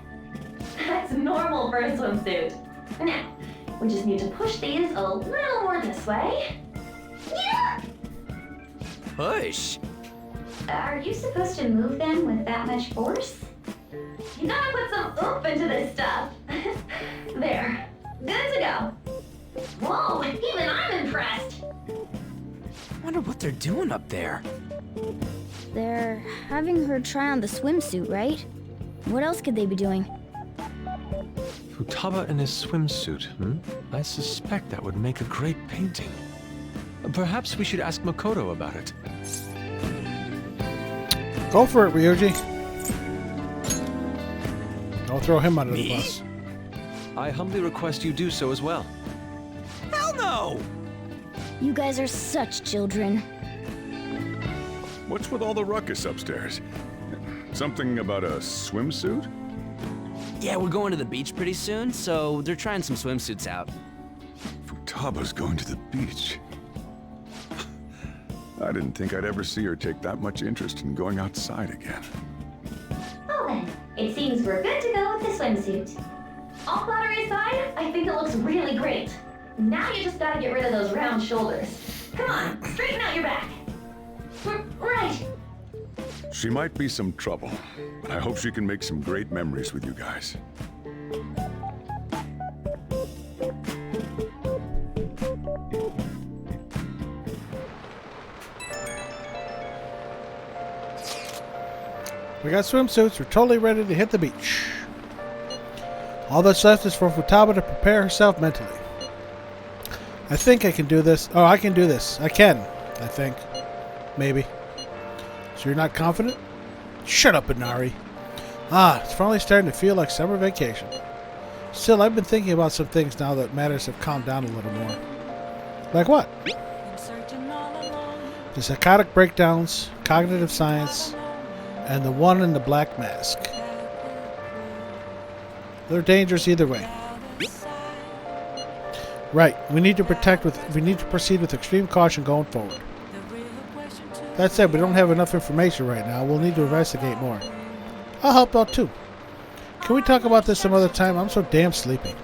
That's normal for a swimsuit. Now, we just need to push these a little more this way. Yeah! Push? Are you supposed to move them with that much force? You gotta put some oomph into this stuff. There. Good to go. Whoa, even I'm impressed. Wonder what they're doing up there. They're having her try on the swimsuit, right? What else could they be doing? Futaba in his swimsuit, I suspect that would make a great painting. Perhaps we should ask Makoto about it. Go for it, Ryuji. Don't throw him under the bus. I humbly request you do so as well. Hell no! You guys are such children. What's with all the ruckus upstairs? Something about a swimsuit? Yeah, we're going to the beach pretty soon, so they're trying some swimsuits out. Futaba's going to the beach. I didn't think I'd ever see her take that much interest in going outside again. Well then, it seems we're good to go with the swimsuit. All flattery aside, I think it looks really great. Now you just gotta get rid of those round shoulders. Come on, straighten out your back. Right. She might be some trouble, but I hope she can make some great memories with you guys. We got swimsuits. We're totally ready to hit the beach. All that's left is for Futaba to prepare herself mentally. I think I can do this. Oh, I can do this. I can. I think. Maybe. So you're not confident? Shut up, Inari. It's finally starting to feel like summer vacation. Still, I've been thinking about some things now that matters have calmed down a little more. Like what? The psychotic breakdowns, cognitive science, and the one in the black mask. They're dangerous either way. Right, we need to proceed with extreme caution going forward. That said, we don't have enough information right now. We'll need to investigate more. I'll help out too. Can we talk about this some other time? I'm so damn sleepy.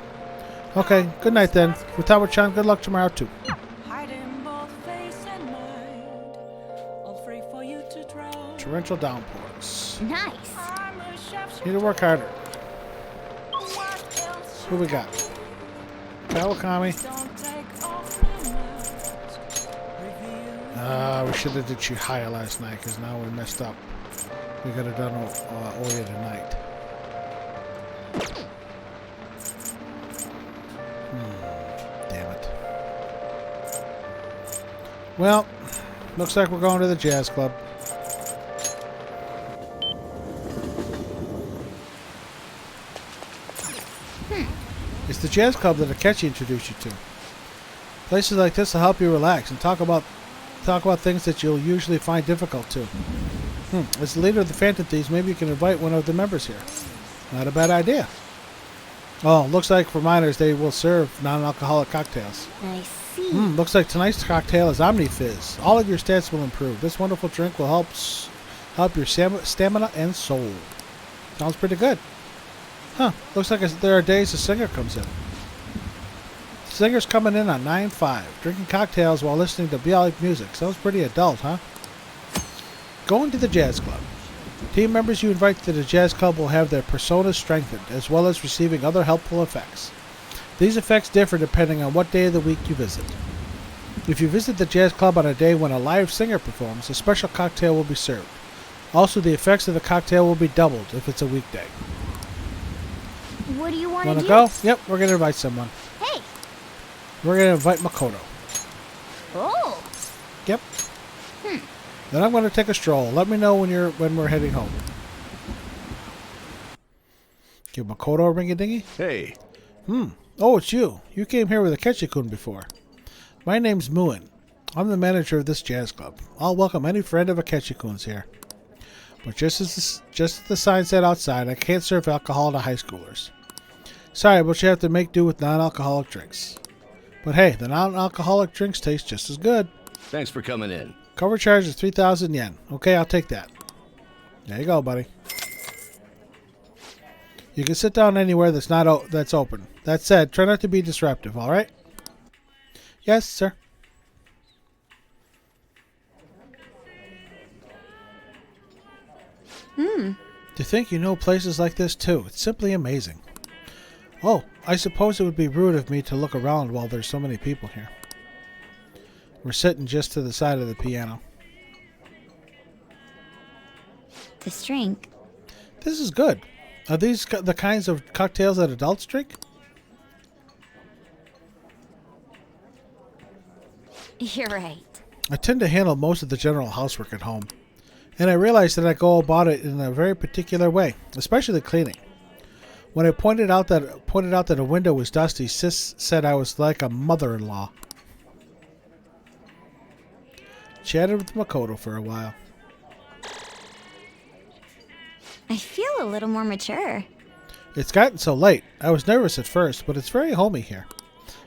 Okay, good night then. Futaba-chan, good luck tomorrow too. Torrential downpours. Nice. Need to work harder. Who we got? Kawakami. We should have did Chihaya last night because now we messed up. We could have done Oya tonight. Damn it. Well, looks like we're going to the jazz club. It's the jazz club that Akechi introduced you to. Places like this will help you relax and talk about things that you'll usually find difficult to. As the leader of the Phantom Thieves, maybe you can invite one of the members here. Not a bad idea. Oh, looks like for minors they will serve non-alcoholic cocktails. I see. Looks like tonight's cocktail is Omni Fizz. All of your stats will improve. This wonderful drink will help your stamina and soul. Sounds pretty good. Looks like there are days the singer comes in. The singer's coming in on 9/5, drinking cocktails while listening to Bialik music. Sounds pretty adult, huh? Going to the jazz club. Team members you invite to the jazz club will have their personas strengthened, as well as receiving other helpful effects. These effects differ depending on what day of the week you visit. If you visit the jazz club on a day when a live singer performs, a special cocktail will be served. Also, the effects of the cocktail will be doubled if it's a weekday. What do you want to Want do? to go? Yep, we're going to invite someone. Hey. We're going to invite Makoto. Oh. Yep. Then I'm going to take a stroll. Let me know when we're heading home. Give Makoto a ring-a-dingy? Hey. Oh, it's you. You came here with Akechi-kun before. My name's Muin. I'm the manager of this jazz club. I'll welcome any friend of Akechi-kun's here. But just as the sign said outside, I can't serve alcohol to high schoolers. Sorry, but you have to make do with non-alcoholic drinks. But hey, the non-alcoholic drinks taste just as good. Thanks for coming in. Cover charge is 3,000 yen. Okay, I'll take that. There you go, buddy. You can sit down anywhere that's open. That said, try not to be disruptive, all right? Yes, sir. To think you know places like this, too. It's simply amazing. Oh, I suppose it would be rude of me to look around while there's so many people here. We're sitting just to the side of the piano. This drink. This is good. Are these the kinds of cocktails that adults drink? You're right. I tend to handle most of the general housework at home, and I realize that I go about it in a very particular way, especially cleaning. When I pointed out that a window was dusty, Sis said I was like a mother-in-law. Chatted with Makoto for a while. I feel a little more mature. It's gotten so late. I was nervous at first, but it's very homey here.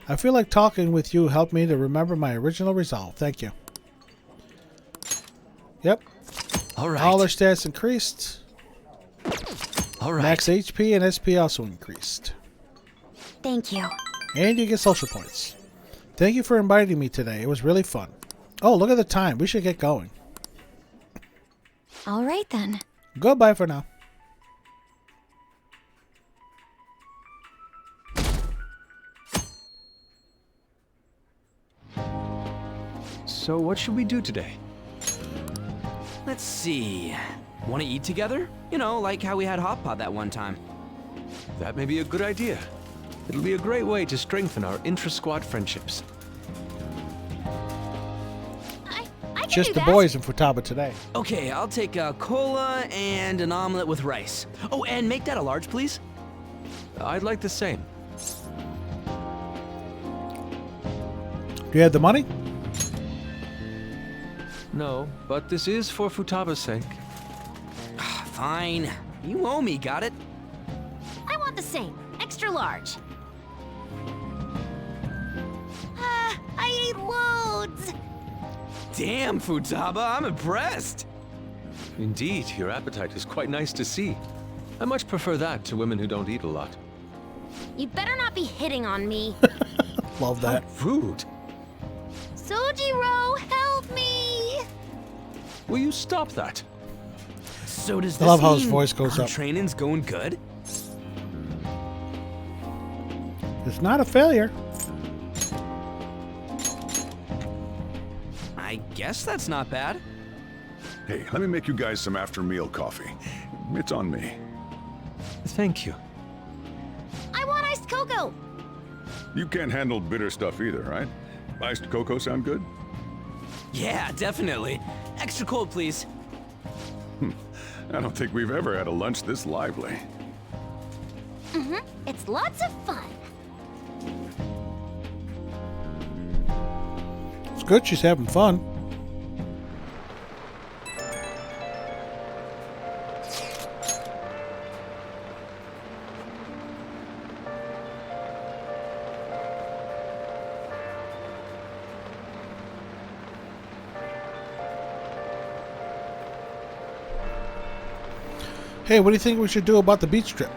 I feel like talking with you helped me to remember my original resolve. Thank you. Yep. All right. All their stats increased. All right. Max HP and SP also increased. Thank you. And you get social points. Thank you for inviting me today. It was really fun. Oh, look at the time. We should get going. All right, then. Goodbye for now. So what should we do today? Let's see. Want to eat together? You know, like how we had hot pot that one time. That may be a good idea. It'll be a great way to strengthen our intra-squad friendships. I Just the boys in Futaba today. Okay, I'll take a cola and an omelet with rice. Oh, and make that a large, please. I'd like the same. Do you have the money? No, but this is for Futaba's sake. Fine. You owe me, got it? I want the same. Extra large. I ate loads. Damn, Futaba, I'm impressed. Indeed, your appetite is quite nice to see. I much prefer that to women who don't eat a lot. You better not be hitting on me. Love that. How rude. Sojiro, help me! Will you stop that? So does I this love how his mean voice goes our up. training's going good? It's not a failure. I guess that's not bad. Hey, let me make you guys some after-meal coffee. It's on me. Thank you. I want iced cocoa! You can't handle bitter stuff either, right? Iced cocoa sound good? Yeah, definitely. Extra cold, please. I don't think we've ever had a lunch this lively. It's lots of fun. It's good she's having fun. Hey, what do you think we should do about the beach trip?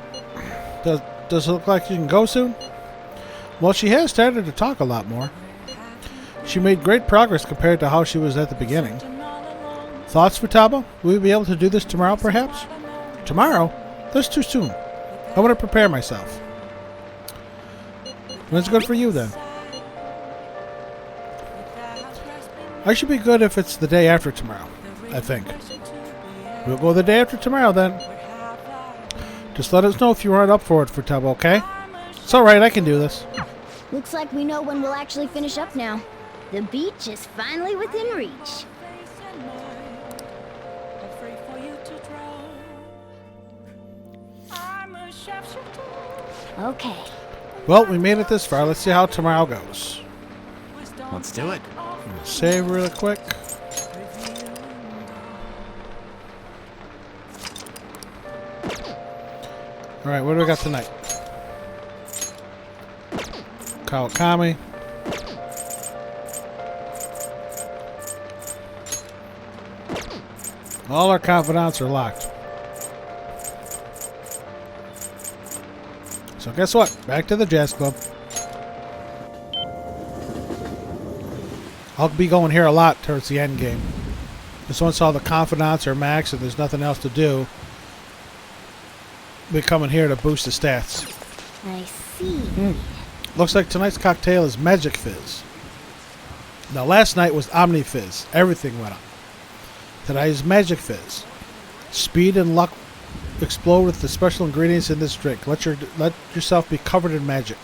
Does it look like you can go soon? Well, she has started to talk a lot more. She made great progress compared to how she was at the beginning. Thoughts, Futaba? Will we be able to do this tomorrow, perhaps? Tomorrow? That's too soon. I want to prepare myself. When's good for you, then? I should be good if it's the day after tomorrow, I think. We'll go the day after tomorrow then. Just let us know if you aren't up for it, Futaba, okay? It's alright, I can do this. Looks like we know when we'll actually finish up now. The beach is finally within reach. Okay. Well, we made it this far. Let's see how tomorrow goes. Let's do it. Save really quick. Alright, what do we got tonight? Kawakami. All our confidants are locked. So guess what? Back to the jazz club. I'll be going here a lot towards the end game. Just once all the confidants are max and there's nothing else to do, we're coming here to boost the stats. I see. Looks like tonight's cocktail is Magic Fizz. Now last night was Omni Fizz. Everything went up. Tonight is Magic Fizz. Speed and luck explode with the special ingredients in this drink. Let yourself be covered in magic.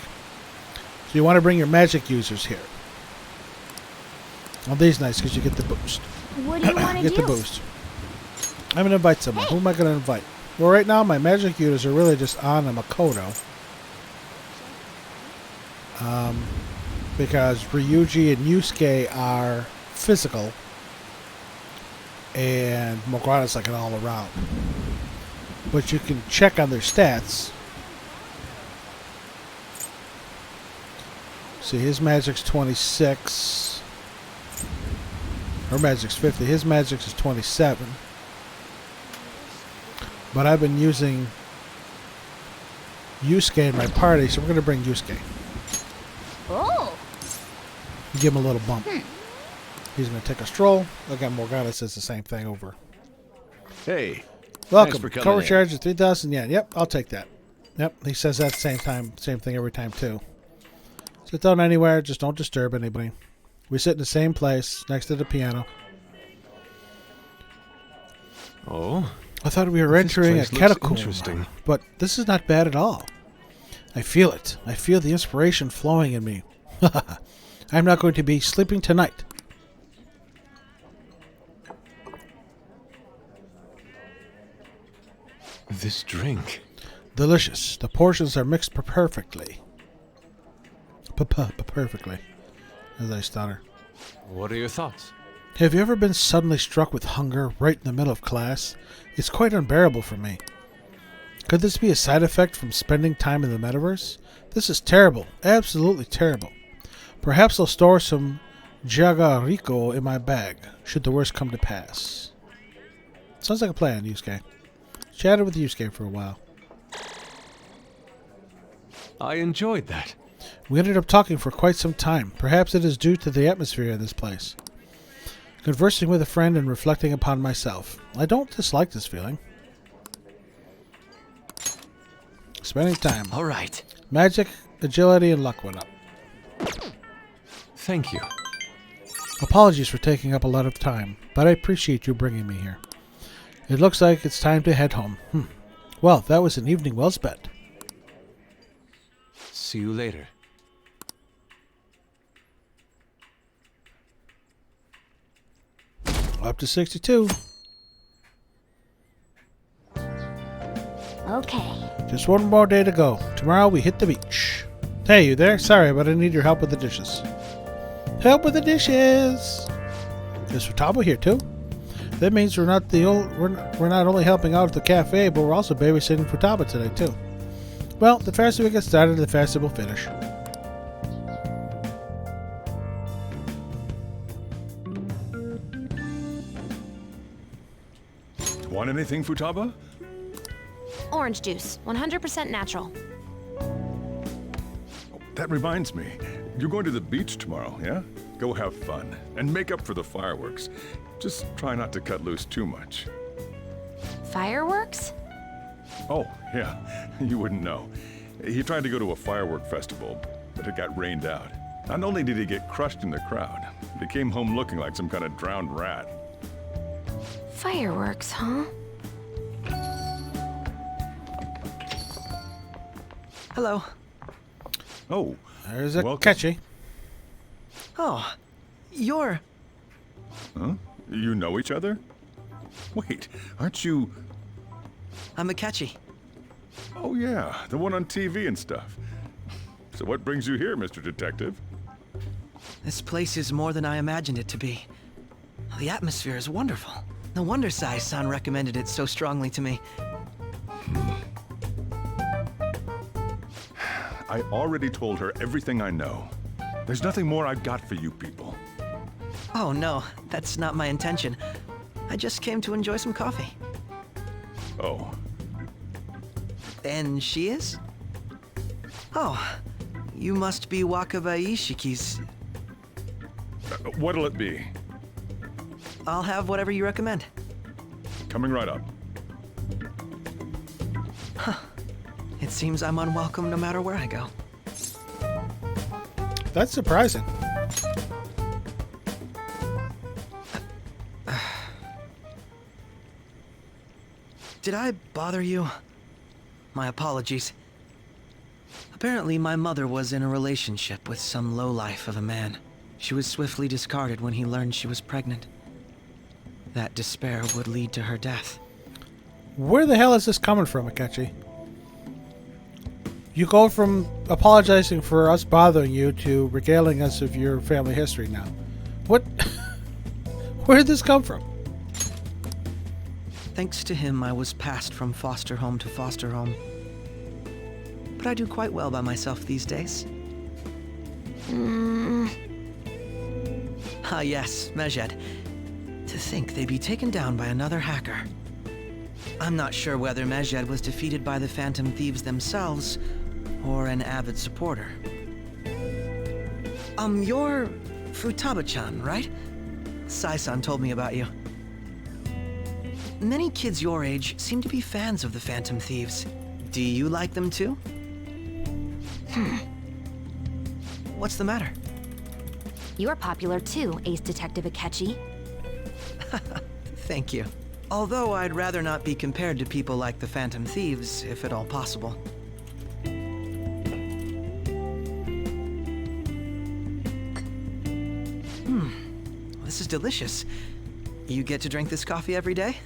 So you want to bring your magic users here. Well, these nice because you get the boost. What do you want to do? Get the boost. I'm going to invite someone. Who am I going to invite? Well, right now my magic users are really just on a Makoto. Because Ryuji and Yusuke are physical. And Mogwana's like an all-around. But you can check on their stats. See, his magic's 26. Her magic's 50. His magic's is 27. But I've been using Yusuke in my party, so we're going to bring Yusuke. Oh! Give him a little bump. He's going to take a stroll. Again, Morgana says the same thing over. Hey. Welcome. For Cover charge is 3,000 yen. Yep, I'll take that. Yep, he says that same thing every time too. Sit down anywhere, just don't disturb anybody. We sit in the same place, next to the piano. Oh? I thought we were entering a catacomb, but this is not bad at all. I feel it. I feel the inspiration flowing in me. I'm not going to be sleeping tonight. This drink. Delicious. The portions are mixed perfectly. Perfectly. As I stutter. What are your thoughts? Have you ever been suddenly struck with hunger right in the middle of class? It's quite unbearable for me. Could this be a side effect from spending time in the metaverse? This is terrible. Absolutely terrible. Perhaps I'll store some Jagariko in my bag, should the worst come to pass. Sounds like a plan, Yusuke. Chatted with Yusuke for a while. I enjoyed that. We ended up talking for quite some time. Perhaps it is due to the atmosphere of this place. Conversing with a friend and reflecting upon myself. I don't dislike this feeling. Spending time. All right. Magic, agility, and luck went up. Thank you. Apologies for taking up a lot of time, but I appreciate you bringing me here. It looks like it's time to head home. Well, that was an evening well spent. See you later. Up to 62. Okay. Just one more day to go. Tomorrow we hit the beach. Hey, you there? Sorry, but I need your help with the dishes. Help with the dishes. Is Futaba here too? That means we're not only helping out at the cafe, but we're also babysitting Futaba today too. Well, the faster we get started, the faster we'll finish. Want anything, Futaba? Orange juice, 100% natural. That reminds me. You're going to the beach tomorrow, yeah? Go have fun. And make up for the fireworks. Just try not to cut loose too much. Fireworks? Oh, yeah. You wouldn't know. He tried to go to a firework festival, but it got rained out. Not only did he get crushed in the crowd, but he came home looking like some kind of drowned rat. Fireworks, huh? Hello. Oh, there's a welcome. catchy. Oh, you're... Huh? You know each other? Wait, aren't you... I'm Akechi. Oh yeah, the one on TV and stuff. So what brings you here, Mr. Detective? This place is more than I imagined it to be. The atmosphere is wonderful. No wonder Sai-san recommended it so strongly to me. I already told her everything I know. There's nothing more I've got for you people. Oh no, that's not my intention. I just came to enjoy some coffee. Oh. And she is? Oh, you must be Wakaba Ishiki's... What'll it be? I'll have whatever you recommend. Coming right up. Huh. It seems I'm unwelcome no matter where I go. That's surprising. Did I bother you? My apologies. Apparently, my mother was in a relationship with some lowlife of a man. She was swiftly discarded when he learned she was pregnant. That despair would lead to her death. Where the hell is this coming from, Akechi? You go from apologizing for us bothering you to regaling us of your family history now. What? Where did this come from? Thanks to him, I was passed from foster home to foster home. But I do quite well by myself these days. Ah yes, Mejed. To think they'd be taken down by another hacker. I'm not sure whether Mejed was defeated by the Phantom Thieves themselves, or an avid supporter. You're Futaba-chan, right? Sai-san told me about you. Many kids your age seem to be fans of the Phantom Thieves. Do you like them too? What's the matter? You're popular too, Ace Detective Akechi. Thank you. Although I'd rather not be compared to people like the Phantom Thieves, if at all possible. This is delicious. You get to drink this coffee every day?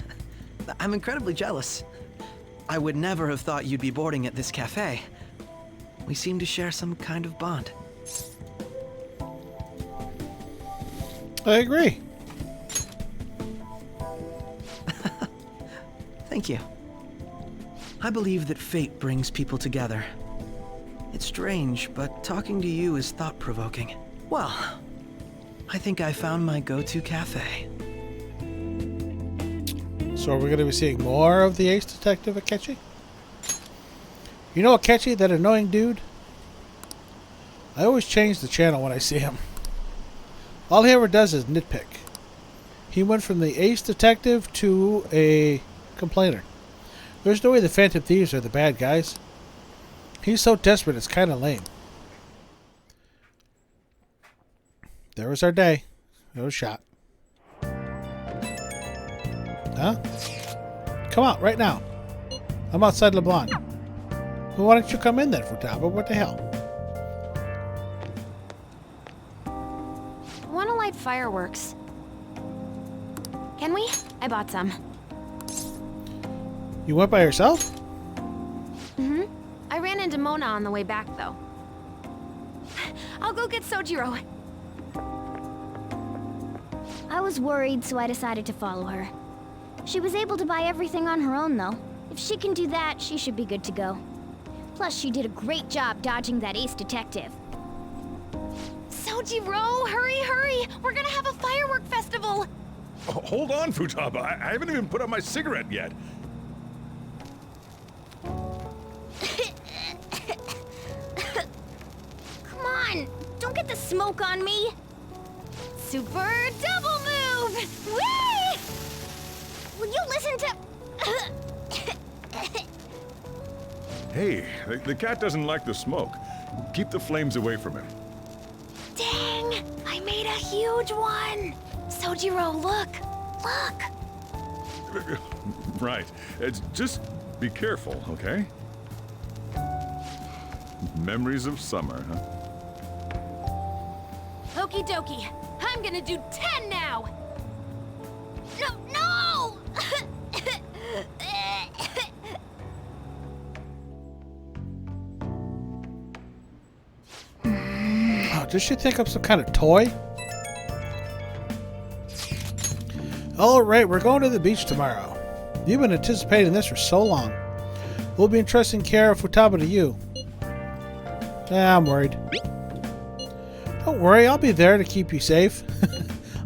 I'm incredibly jealous. I would never have thought you'd be boarding at this cafe. We seem to share some kind of bond. I agree. Thank you. I believe that fate brings people together. It's strange, but talking to you is thought-provoking. Well, I think I found my go-to cafe. So are we going to be seeing more of the Ace Detective Akechi? You know Akechi, that annoying dude? I always change the channel when I see him. All he ever does is nitpick. He went from the Ace Detective to a complainer. There's no way the Phantom Thieves are the bad guys. He's so desperate, it's kind of lame. There was our day. It was shot. Huh? Come out right now. I'm outside LeBlanc. Well, why don't you come in then, Futaba? What the hell? Wanna light fireworks? Can we? I bought some. You went by yourself? Mm-hmm. I ran into Mona on the way back, though. I'll go get Sojiro. I was worried, so I decided to follow her. She was able to buy everything on her own, though. If she can do that, she should be good to go. Plus, she did a great job dodging that Ace Detective. Sojiro, hurry, hurry! We're gonna have a firework festival! Oh, hold on, Futaba. I haven't even put out my cigarette yet. Come on! Don't get the smoke on me! Super double move! Whee! Will you listen to... Hey, the cat doesn't like the smoke. Keep the flames away from him. Dang! I made a huge one! Sojiro, look! Look! Right. Just be careful, okay? Memories of summer, huh? Okie dokie. I'm gonna do 10 now! No! Oh, does she think I'm some kind of toy? Alright, we're going to the beach tomorrow. You've been anticipating this for so long. We'll be entrusting care of Futaba to you. I'm worried. Don't worry, I'll be there to keep you safe.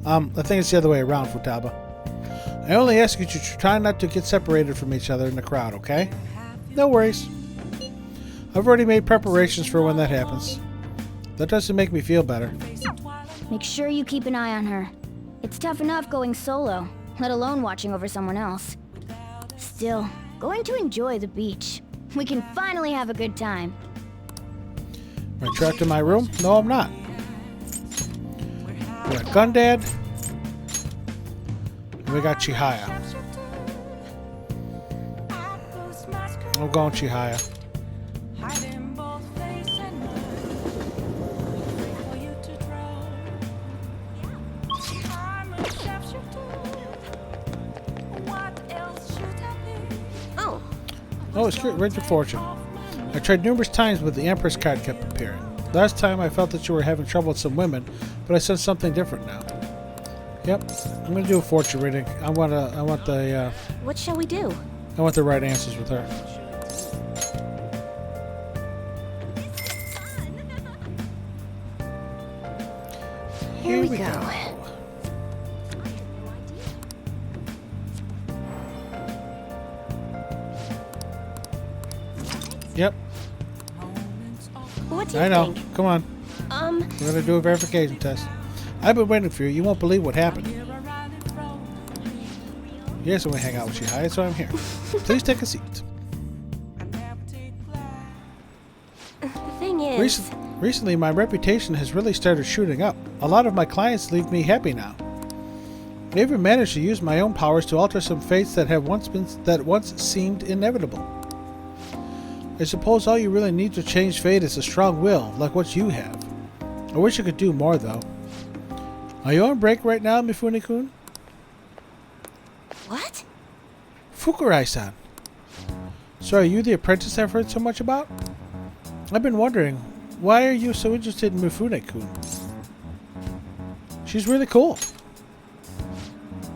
I think it's the other way around, Futaba. I only ask you to try not to get separated from each other in the crowd, okay? No worries. I've already made preparations for when that happens. That doesn't make me feel better. Make sure you keep an eye on her. It's tough enough going solo, let alone watching over someone else. Still, going to enjoy the beach. We can finally have a good time. Am I trapped in my room? No, I'm not. We got Gundad. And we got Chihaya. I'm going Chihaya. Oh, it's good. Read your fortune. I tried numerous times, but the Empress card kept appearing. Last time I felt that you were having trouble with some women, but I sensed something different now. Yep, I'm gonna do a fortune reading. I want the. What shall we do? I want the right answers with her. Here we go. Yep. What do you I know. think? Come on. We're gonna do a verification test. I've been waiting for you. You won't believe what happened. Yes, I'm gonna hang out with Chihaya, so I'm here. Please take a seat. The thing is... Recently, my reputation has really started shooting up. A lot of my clients leave me happy now. I even managed to use my own powers to alter some fates that once seemed inevitable. I suppose all you really need to change fate is a strong will, like what you have. I wish I could do more, though. Are you on break right now, Mifune-kun? What? Fukurai-san. So are you the apprentice I've heard so much about? I've been wondering, why are you so interested in Mifune-kun? She's really cool.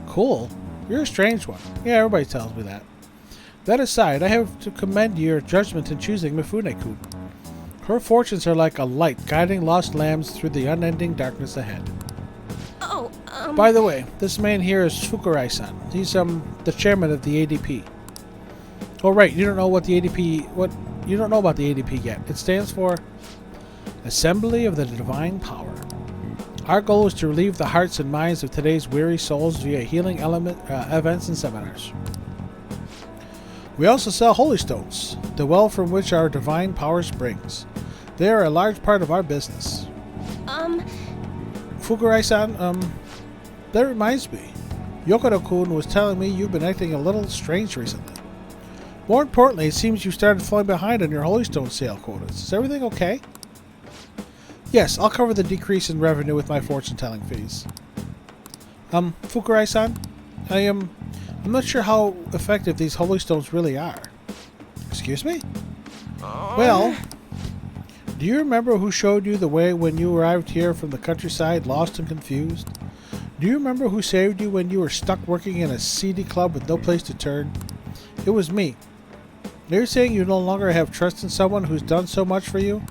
Cool? You're a strange one. Yeah, everybody tells me that. That aside, I have to commend your judgment in choosing Mifune-kun. Her fortunes are like a light guiding lost lambs through the unending darkness ahead. Oh, By the way, this man here is Fukurai-san. He's the chairman of the ADP. Oh right, you don't know what the ADP you don't know about the ADP yet. It stands for Assembly of the Divine Power. Our goal is to relieve the hearts and minds of today's weary souls via healing events and seminars. We also sell holy stones, the well from which our divine power springs. They are a large part of our business. Fukurai-san, that reminds me. Yokoro-kun was telling me you've been acting a little strange recently. More importantly, it seems you started falling behind on your holy stone sale quotas. Is everything okay? Yes, I'll cover the decrease in revenue with my fortune-telling fees. Fukurai-san, I'm not sure how effective these holy stones really are. Excuse me? Well, do you remember who showed you the way when you arrived here from the countryside, lost and confused? Do you remember who saved you when you were stuck working in a seedy club with no place to turn? It was me. You're saying you no longer have trust in someone who's done so much for you?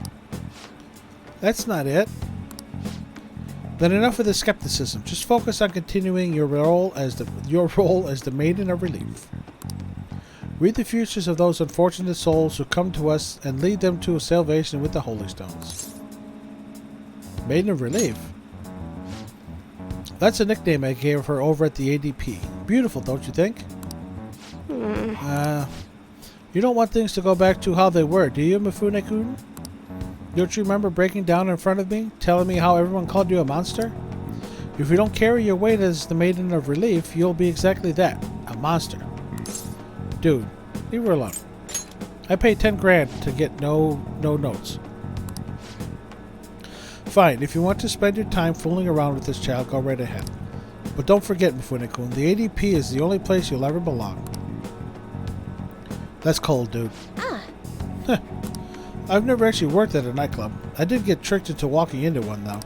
That's not it. Then enough of the skepticism. Just focus on continuing your role as the Maiden of Relief. Read the futures of those unfortunate souls who come to us and lead them to salvation with the Holy Stones. Maiden of Relief? That's a nickname I gave her over at the ADP. Beautiful, don't you think? You don't want things to go back to how they were, do you, Mifune-kun? Don't you remember breaking down in front of me, telling me how everyone called you a monster? If you don't carry your weight as the Maiden of Relief, you'll be exactly that, a monster. Dude, leave her alone. I paid 10 grand to get no notes. Fine, if you want to spend your time fooling around with this child, go right ahead. But don't forget, Mifune-kun, the ADP is the only place you'll ever belong. That's cold, dude. Huh. I've never actually worked at a nightclub. I did get tricked into walking into one, though.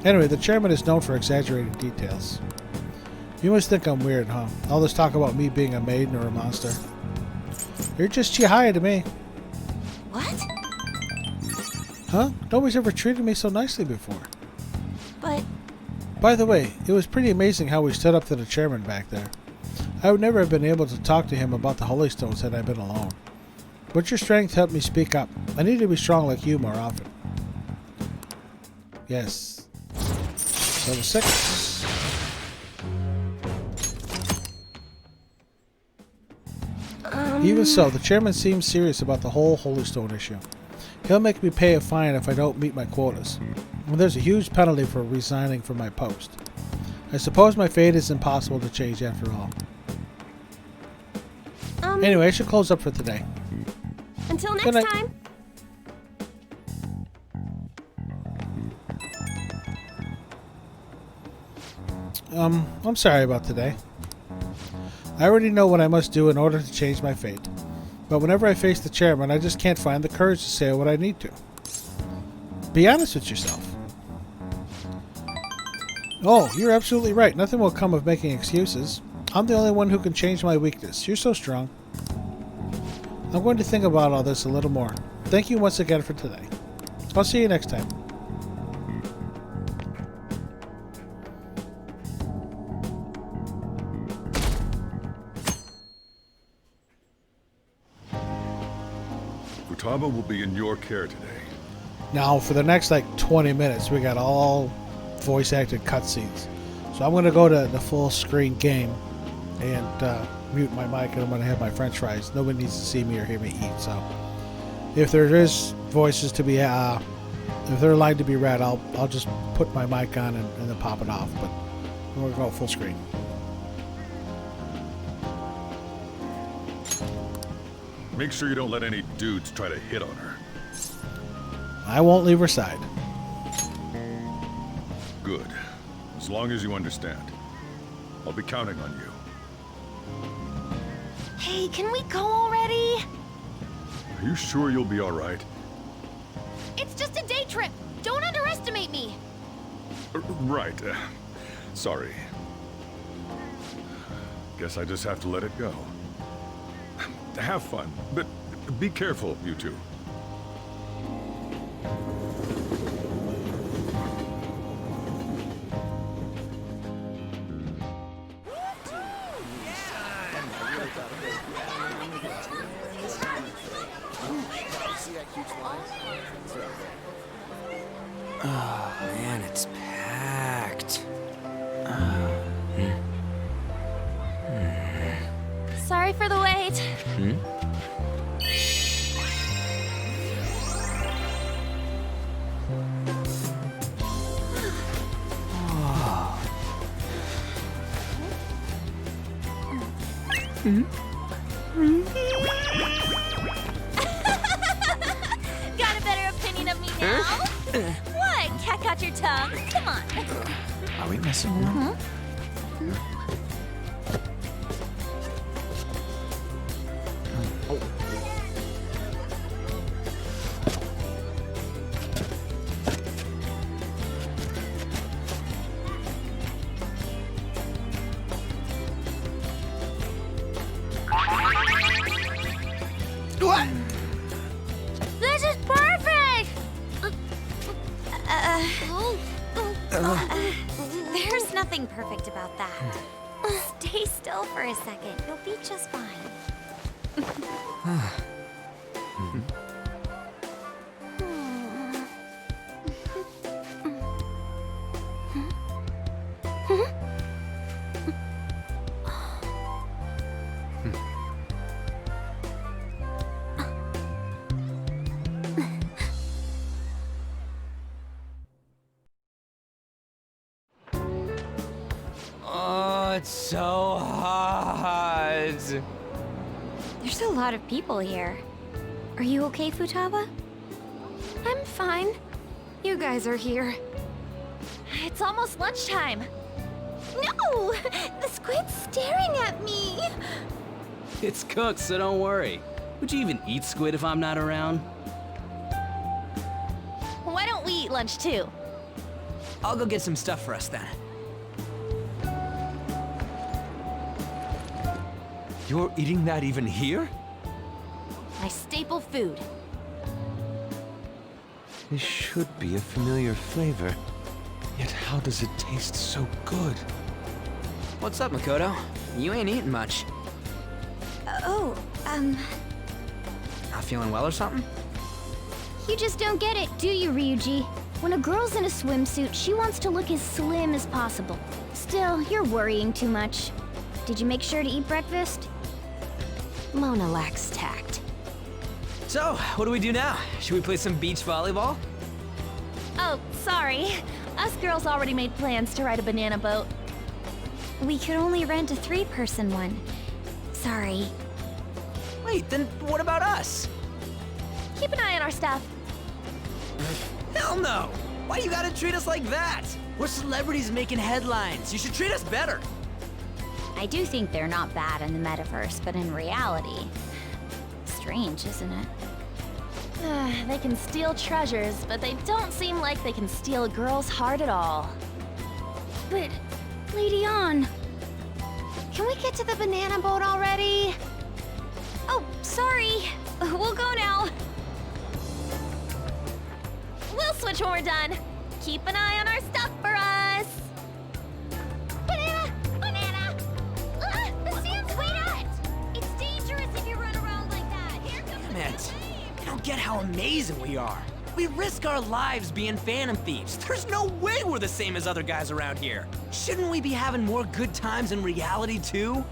Anyway, the chairman is known for exaggerated details. You must think I'm weird, huh? All this talk about me being a maiden or a monster. You're just Chihaya to me. What? Huh? Nobody's ever treated me so nicely before. But... By the way, it was pretty amazing how we stood up to the chairman back there. I would never have been able to talk to him about the Holy Stones had I been alone. But your strength helped me speak up. I need to be strong like you more often. Yes. Level 6. Even so, the chairman seems serious about the whole Holy Stone issue. He'll make me pay a fine if I don't meet my quotas. And there's a huge penalty for resigning from my post. I suppose my fate is impossible to change after all. Anyway, I should close up for today. Until Good next night. time. I'm sorry about today. I already know what I must do in order to change my fate. But whenever I face the chairman, I just can't find the courage to say what I need to. Be honest with yourself. Oh, you're absolutely right. Nothing will come of making excuses. I'm the only one who can change my weakness. You're so strong. I'm going to think about all this a little more. Thank you once again for today. I'll see you next time. Futaba will be in your care today. Now, for the next, 20 minutes, we got all voice-acted cutscenes. So I'm going to go to the full-screen game and mute my mic, and I'm going to have my french fries. Nobody needs to see me or hear me eat, so... If there is voices to be, if they're allowed to be read, I'll just put my mic on and then pop it off, but we're going to go full screen. Make sure you don't let any dudes try to hit on her. I won't leave her side. Good. As long as you understand. I'll be counting on you. Hey, can we go already? Are you sure you'll be alright? It's just a day trip. Don't underestimate me. Right. Sorry. Guess I just have to let it go. Have fun, but be careful, you two. Oh, man, it's packed. Sorry for the wait. Got a better opinion of me now? What? Cat got your tongue? Come on. Are we messing around? What? This is perfect! There's nothing perfect about that. Stay still for a second. You'll be just fine. it's so hot. There's a lot of people here. Are you okay, Futaba? I'm fine. You guys are here. It's almost lunchtime. No! The squid's staring at me! It's cooked, so don't worry. Would you even eat squid if I'm not around? Why don't we eat lunch too? I'll go get some stuff for us then. You're eating that even here? My staple food. This should be a familiar flavor. Yet how does it taste so good? What's up, Makoto? You ain't eating much. Not feeling well or something? You just don't get it, do you, Ryuji? When a girl's in a swimsuit, she wants to look as slim as possible. Still, you're worrying too much. Did you make sure to eat breakfast? Mona lacks tact. So, what do we do now? Should we play some beach volleyball? Oh, sorry. Us girls already made plans to ride a banana boat. We could only rent a 3-person one. Sorry. Wait, then what about us? Keep an eye on our stuff. Hell no! Why you gotta treat us like that? We're celebrities making headlines. You should treat us better. I do think they're not bad in the metaverse, but in reality... Strange, isn't it? They can steal treasures, but they don't seem like they can steal a girl's heart at all. But, Lady Ann... Can we get to the banana boat already? Oh, sorry. We'll go now. We'll switch when we're done. Keep an eye on our stuff for us. Banana! Banana! The sand's wet! It's dangerous if you run around like that. Here comes the Damn it. You don't get how amazing we are. We risk our lives being phantom thieves. There's no way we're the same as other guys around here. Shouldn't we be having more good times in reality too?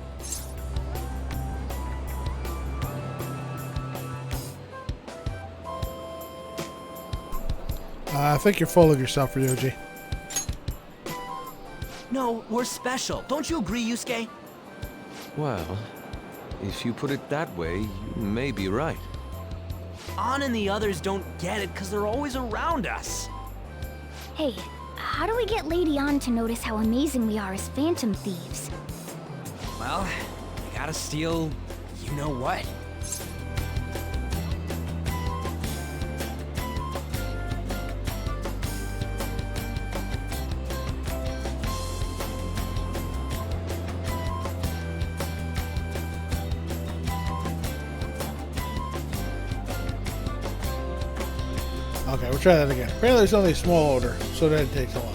I think you're full of yourself, Ryuji. No, we're special. Don't you agree, Yusuke? Well, if you put it that way, you may be right. An and the others don't get it because they're always around us. Hey, how do we get Lady Ann to notice how amazing we are as phantom thieves? Well, we gotta steal you know what. Okay, we'll try that again. Apparently there's only a small order, so that it takes a long.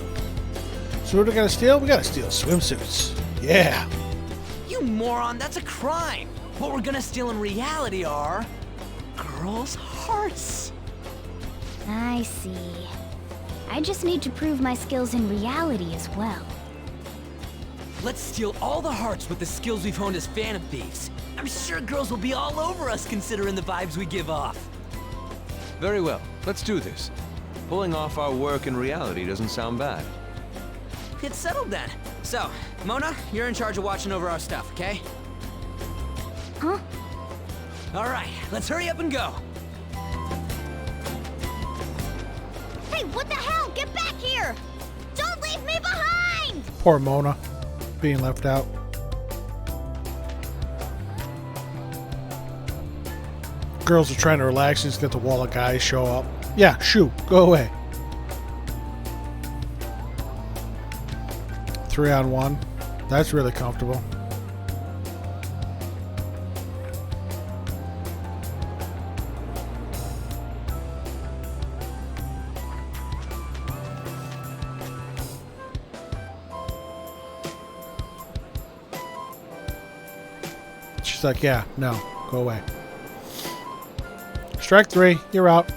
So what do we gotta steal? We gotta steal swimsuits. Yeah. You moron, that's a crime. What we're gonna steal in reality are... girls' hearts. I see. I just need to prove my skills in reality as well. Let's steal all the hearts with the skills we've honed as phantom thieves. I'm sure girls will be all over us considering the vibes we give off. Very well, let's do this. Pulling off our work in reality doesn't sound bad. It's settled then. So, Mona, you're in charge of watching over our stuff, okay? Huh? All right, let's hurry up and go. Hey, what the hell? Get back here! Don't leave me behind! Poor Mona, being left out. Girls are trying to relax and just get the wall of guys show up. Yeah, shoo, go away. 3-on-1. That's really comfortable. She's like, yeah, no, go away. Strike 3, you're out.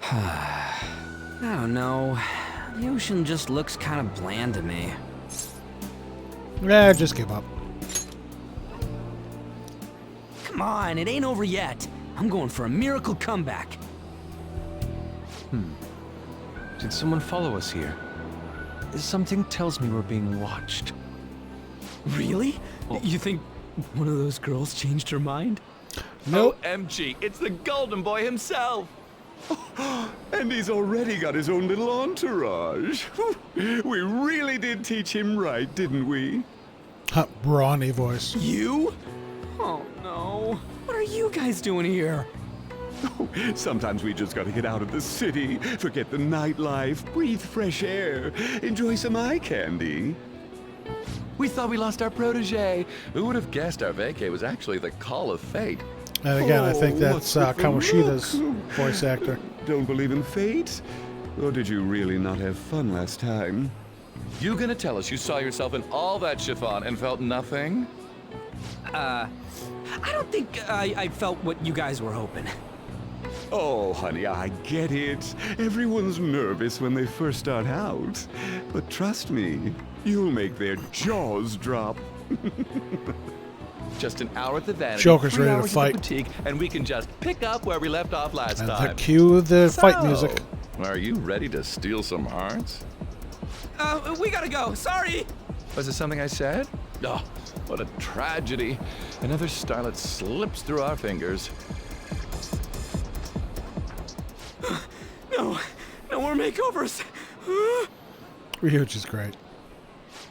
I don't know. The ocean just looks kind of bland to me. Yeah, just give up. Come on, it ain't over yet. I'm going for a miracle comeback. Did someone follow us here? Something tells me we're being watched. Really? You think one of those girls changed her mind? Nope. OMG, it's the Golden Boy himself! And he's already got his own little entourage. We really did teach him right, didn't we? Brawny voice. You? Oh no. What are you guys doing here? Sometimes we just gotta get out of the city, forget the nightlife, breathe fresh air, enjoy some eye candy. We thought we lost our protege. Who would have guessed our vacay was actually the call of fate? And again, I think that's Kamoshida's voice actor. Don't believe in fate? Or did you really not have fun last time? You gonna tell us you saw yourself in all that chiffon and felt nothing? I don't think I felt what you guys were hoping. Oh, honey, I get it. Everyone's nervous when they first start out. But trust me, you'll make their jaws drop. Just an hour at the vanity, Joker's 3 ready to hours at fight. the boutique, and we can just pick up where we left off last And time. cue the fight music. Are you ready to steal some hearts? We gotta go. Sorry. Was it something I said? Oh, what a tragedy. Another starlet slips through our fingers. No more makeovers. Ryuji's is great.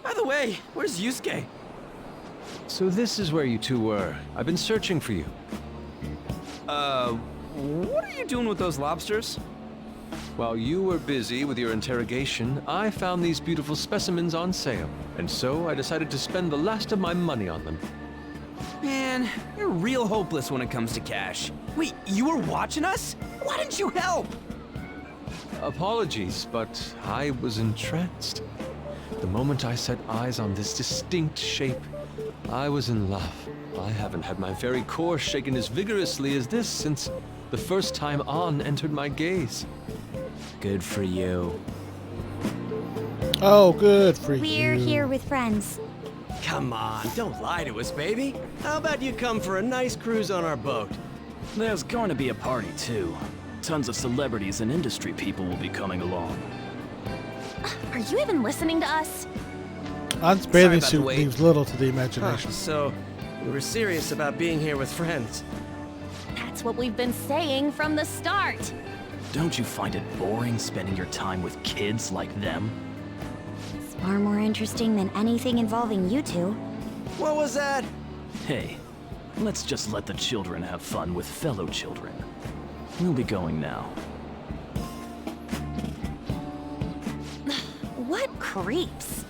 By the way, where's Yusuke? So this is where you two were. I've been searching for you. What are you doing with those lobsters? While you were busy with your interrogation, I found these beautiful specimens on sale, and so I decided to spend the last of my money on them. Man, you're real hopeless when it comes to cash. Wait, you were watching us? Why didn't you help? Apologies, but I was entranced. The moment I set eyes on this distinct shape, I was in love. I haven't had my very core shaken as vigorously as this since the first time An entered my gaze. Good for you. Oh, good for you. We're here with friends. Come on, don't lie to us, baby. How about you come for a nice cruise on our boat? There's going to be a party, too. Tons of celebrities and industry people will be coming along. Are you even listening to us? An's bathing suit leaves little to the imagination. So, we were serious about being here with friends. That's what we've been saying from the start. Don't you find it boring spending your time with kids like them? It's far more interesting than anything involving you two. What was that? Hey, let's just let the children have fun with fellow children. We'll be going now. What creeps.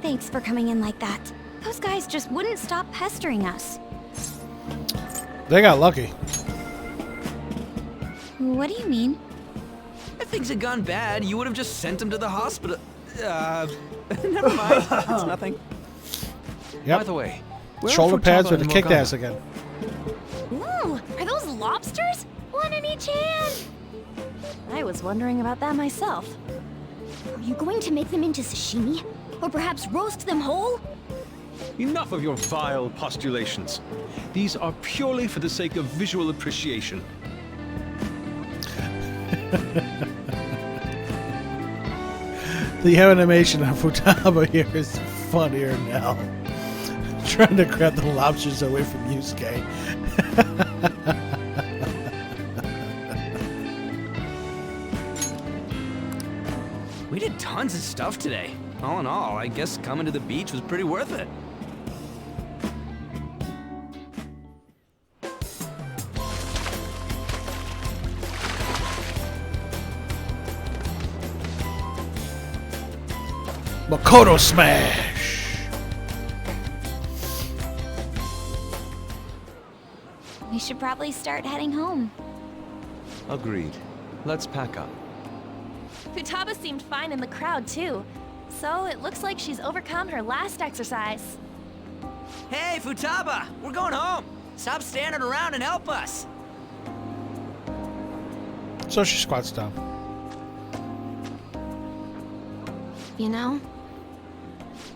Thanks for coming in like that. Those guys just wouldn't stop pestering us. They got lucky. What do you mean? If things had gone bad, you would have just sent him to the hospital. Never mind. It's nothing. Yep. By the way, shoulder pads with the kicked ass again. Ooh, are those lobsters? One in each hand. I was wondering about that myself. Are you going to make them into sashimi? Or perhaps roast them whole? Enough of your vile postulations. These are purely for the sake of visual appreciation. The animation of Futaba here is funnier now. Trying to grab the lobsters away from Yusuke. We did tons of stuff today. All in all, I guess coming to the beach was pretty worth it. Makoto Smash! We should probably start heading home. Agreed. Let's pack up. Futaba seemed fine in the crowd, too. So it looks like she's overcome her last exercise. Hey, Futaba! We're going home! Stop standing around and help us! So she squats down. You know,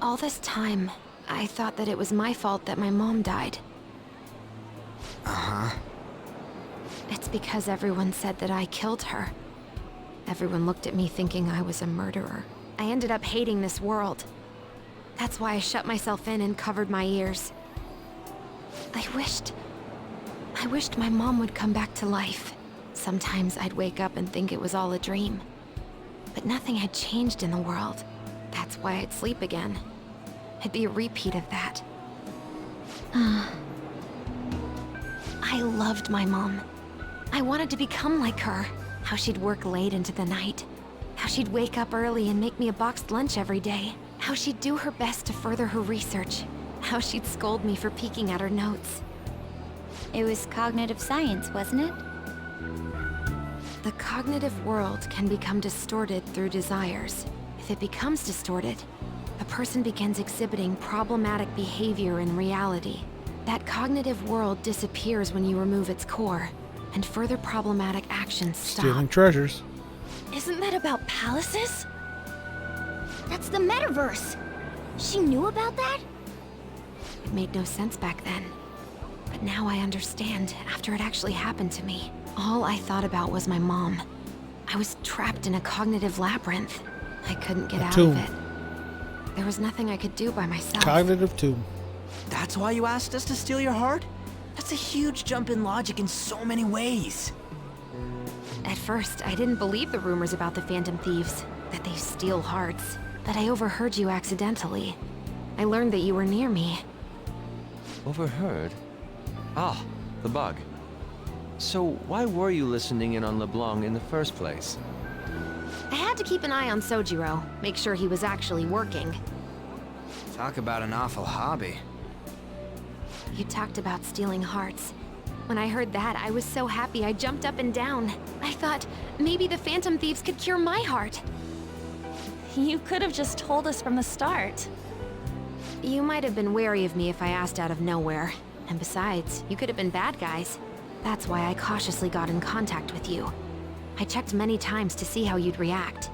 all this time, I thought that it was my fault that my mom died. Uh-huh. It's because everyone said that I killed her. Everyone looked at me thinking I was a murderer. I ended up hating this world. That's why I shut myself in and covered my ears. I wished my mom would come back to life. Sometimes I'd wake up and think it was all a dream. But nothing had changed in the world. That's why I'd sleep again. It'd be a repeat of that. I loved my mom. I wanted to become like her. How she'd work late into the night. How she'd wake up early and make me a boxed lunch every day. How she'd do her best to further her research. How she'd scold me for peeking at her notes. It was cognitive science, wasn't it? The cognitive world can become distorted through desires. If it becomes distorted, a person begins exhibiting problematic behavior in reality. That cognitive world disappears when you remove its core, and further problematic actions stop. Stealing treasures. Isn't that about palaces? That's the metaverse. She knew about that? It made no sense back then. But now I understand, after it actually happened to me. All I thought about was my mom. I was trapped in a cognitive labyrinth. I couldn't get out of it. There was nothing I could do by myself. Cognitive tomb. That's why you asked us to steal your heart? That's a huge jump in logic in so many ways. At first, I didn't believe the rumors about the Phantom Thieves, that they steal hearts. But I overheard you accidentally. I learned that you were near me. Overheard? Ah, the bug. So why were you listening in on LeBlanc in the first place? I had to keep an eye on Sojiro, make sure he was actually working. Talk about an awful hobby. You talked about stealing hearts. When I heard that, I was so happy I jumped up and down. I thought, maybe the Phantom Thieves could cure my heart. You could have just told us from the start. You might have been wary of me if I asked out of nowhere. And besides, you could have been bad guys. That's why I cautiously got in contact with you. I checked many times to see how you'd react.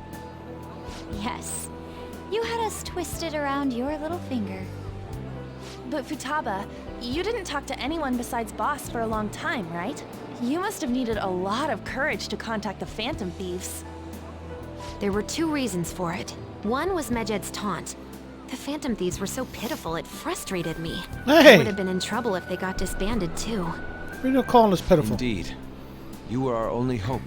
Yes. You had us twisted around your little finger. But Futaba, you didn't talk to anyone besides Boss for a long time, right? You must have needed a lot of courage to contact the Phantom Thieves. There were two reasons for it. One was Medjed's taunt. The Phantom Thieves were so pitiful it frustrated me. Hey! I would have been in trouble if they got disbanded too. We're not calling us pitiful. Indeed. You were our only hope.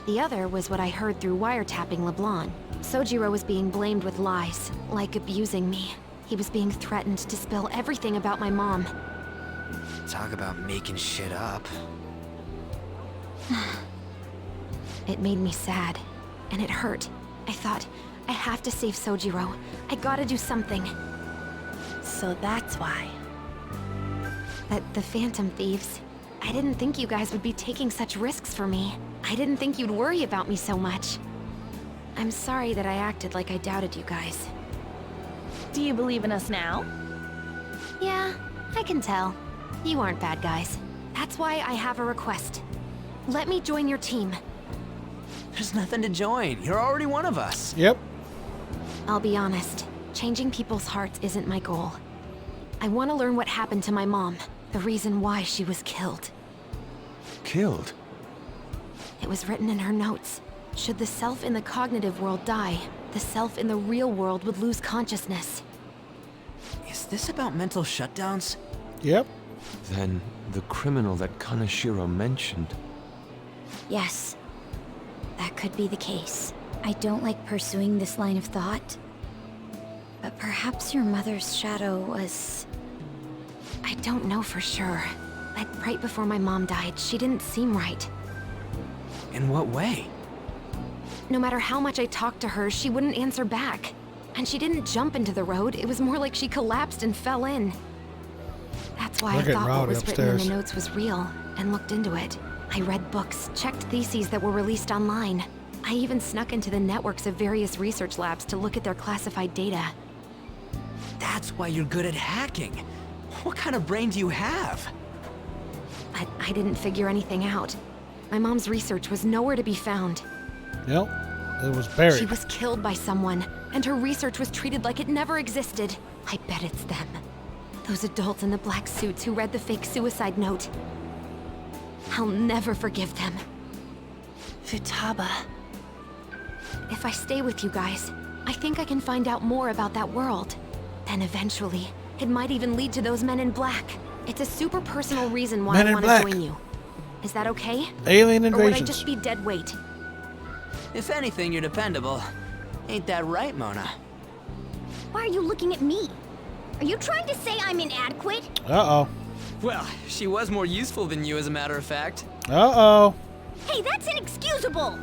The other was what I heard through wiretapping LeBlanc. Sojiro was being blamed with lies, like abusing me. He was being threatened to spill everything about my mom. Talk about making shit up. It made me sad, and it hurt. I thought, I have to save Sojiro. I gotta do something. So that's why. But the Phantom Thieves, I didn't think you guys would be taking such risks for me. I didn't think you'd worry about me so much. I'm sorry that I acted like I doubted you guys. Do you believe in us now? Yeah, I can tell. You aren't bad guys. That's why I have a request. Let me join your team. There's nothing to join. You're already one of us. Yep. I'll be honest. Changing people's hearts isn't my goal. I want to learn what happened to my mom. The reason why she was killed. Killed? It was written in her notes. Should the self in the cognitive world die, the self in the real world would lose consciousness. Is this about mental shutdowns? Yep. Then the criminal that Kaneshiro mentioned. Yes. That could be the case. I don't like pursuing this line of thought. But perhaps your mother's shadow was... I don't know for sure. But right before my mom died, she didn't seem right. In what way? No matter how much I talked to her, she wouldn't answer back. And she didn't jump into the road, it was more like she collapsed and fell in. That's why I thought what was written in the notes was real, and looked into it. I read books, checked theses that were released online. I even snuck into the networks of various research labs to look at their classified data. That's why you're good at hacking. What kind of brain do you have? But I didn't figure anything out. My mom's research was nowhere to be found. Yep, it was buried. She was killed by someone, and her research was treated like it never existed. I bet it's them. Those adults in the black suits who read the fake suicide note. I'll never forgive them. Futaba, If I stay with you guys, I think I can find out more about that world. Then eventually, it might even lead to those men in black. It's a super personal reason why I want to join you. Is that okay? Alien Or would I invasions. just be dead weight? If anything, you're dependable. Ain't that right, Mona? Why are you looking at me? Are you trying to say I'm inadequate? Uh-oh. Well, she was more useful than you, as a matter of fact. Uh-oh. Hey, that's inexcusable!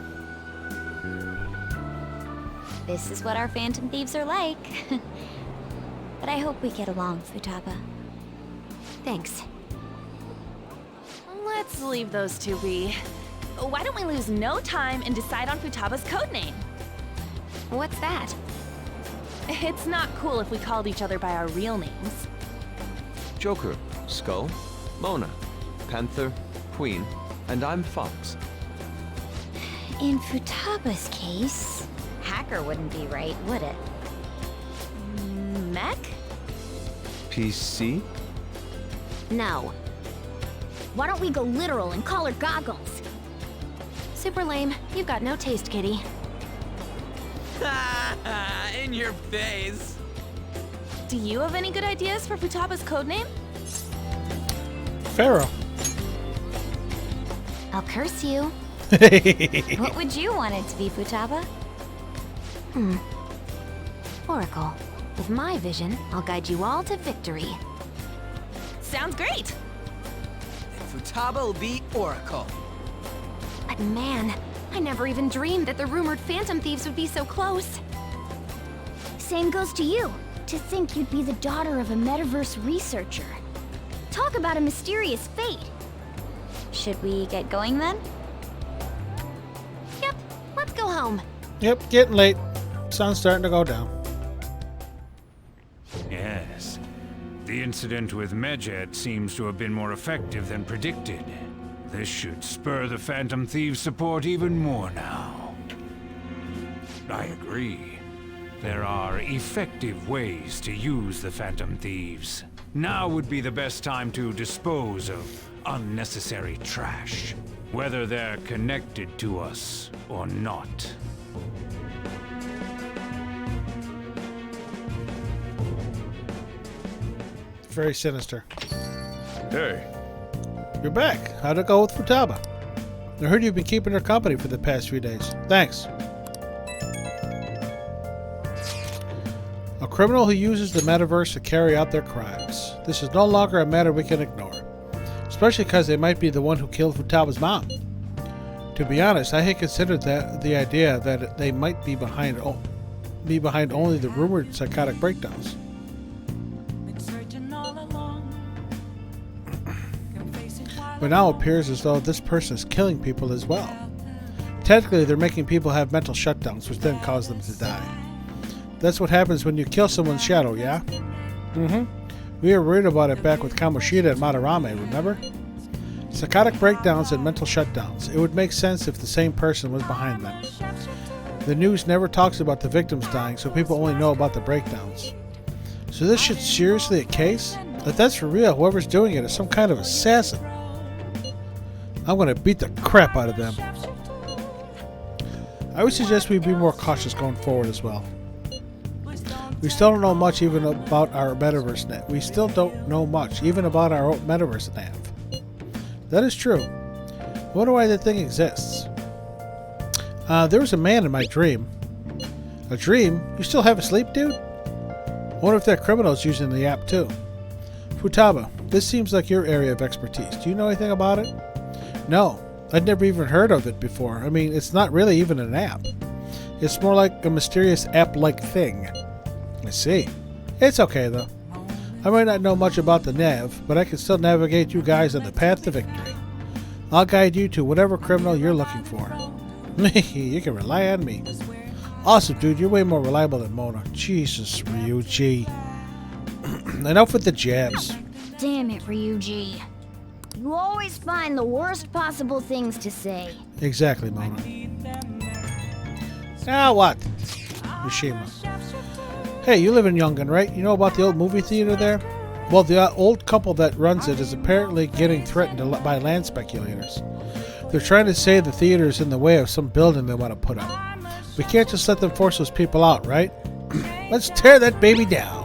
This is what our Phantom Thieves are like. But I hope we get along, Futaba. Thanks. Let's leave those two be. Why don't we lose no time and decide on Futaba's codename? What's that? It's not cool if we called each other by our real names. Joker, Skull, Mona, Panther, Queen, and I'm Fox. In Futaba's case, Hacker wouldn't be right, would it? Mech? PC? No. Why don't we go literal and call her Goggles? Super lame. You've got no taste, kitty. In your face. Do you have any good ideas for Futaba's codename? Pharaoh. I'll curse you. What would you want it to be, Futaba? Oracle. With my vision, I'll guide you all to victory. Sounds great! Futaba will be Oracle. But man, I never even dreamed that the rumored Phantom Thieves would be so close. Same goes to you. To think you'd be the daughter of a metaverse researcher. Talk about a mysterious fate. Should we get going then? Yep, let's go home. Yep, getting late. Sun's starting to go down. Yes. The incident with Medjed seems to have been more effective than predicted. This should spur the Phantom Thieves' support even more now. I agree. There are effective ways to use the Phantom Thieves. Now would be the best time to dispose of unnecessary trash, whether they're connected to us or not. Very sinister. Hey. You're back. How'd it go with Futaba? I heard you've been keeping her company for the past few days. Thanks. A criminal who uses the metaverse to carry out their crimes. This is no longer a matter we can ignore. Especially because they might be the one who killed Futaba's mom. To be honest, I had considered that the idea that they might be behind only the rumored psychotic breakdowns. But now it appears as though this person is killing people as well. Technically, they're making people have mental shutdowns, which then cause them to die. That's what happens when you kill someone's shadow, yeah? We were worried about it back with Kamoshida and Madarame, remember? Psychotic breakdowns and mental shutdowns. It would make sense if the same person was behind them. The news never talks about the victims dying, so people only know about the breakdowns. So this shit's seriously a case? If that's for real, whoever's doing it is some kind of assassin. I'm gonna beat the crap out of them. I would suggest we be more cautious going forward as well. We still don't know much even about our metaverse net. We still don't know much even about our own metaverse nav. That is true. I wonder why that thing exists. There was a man in my dream. A dream? You still have a sleep, dude? I wonder if that criminal's using the app too. Futaba, this seems like your area of expertise. Do you know anything about it? No, I'd never even heard of it before. I mean, it's not really even an app. It's more like a mysterious app-like thing. I see. It's okay, though. I might not know much about the nav, but I can still navigate you guys on the path to victory. I'll guide you to whatever criminal you're looking for. You can rely on me. Awesome, dude. You're way more reliable than Mona. Jesus, Ryuji. Enough with the jabs. Damn it, Ryuji. You always find the worst possible things to say. Exactly, Mona. Now what? Mishima. Hey, you live in Yongan, right? You know about the old movie theater there? Well, the old couple that runs it is apparently getting threatened by land speculators. They're trying to say the theater is in the way of some building they want to put up. We can't just let them force those people out, right? Let's tear that baby down.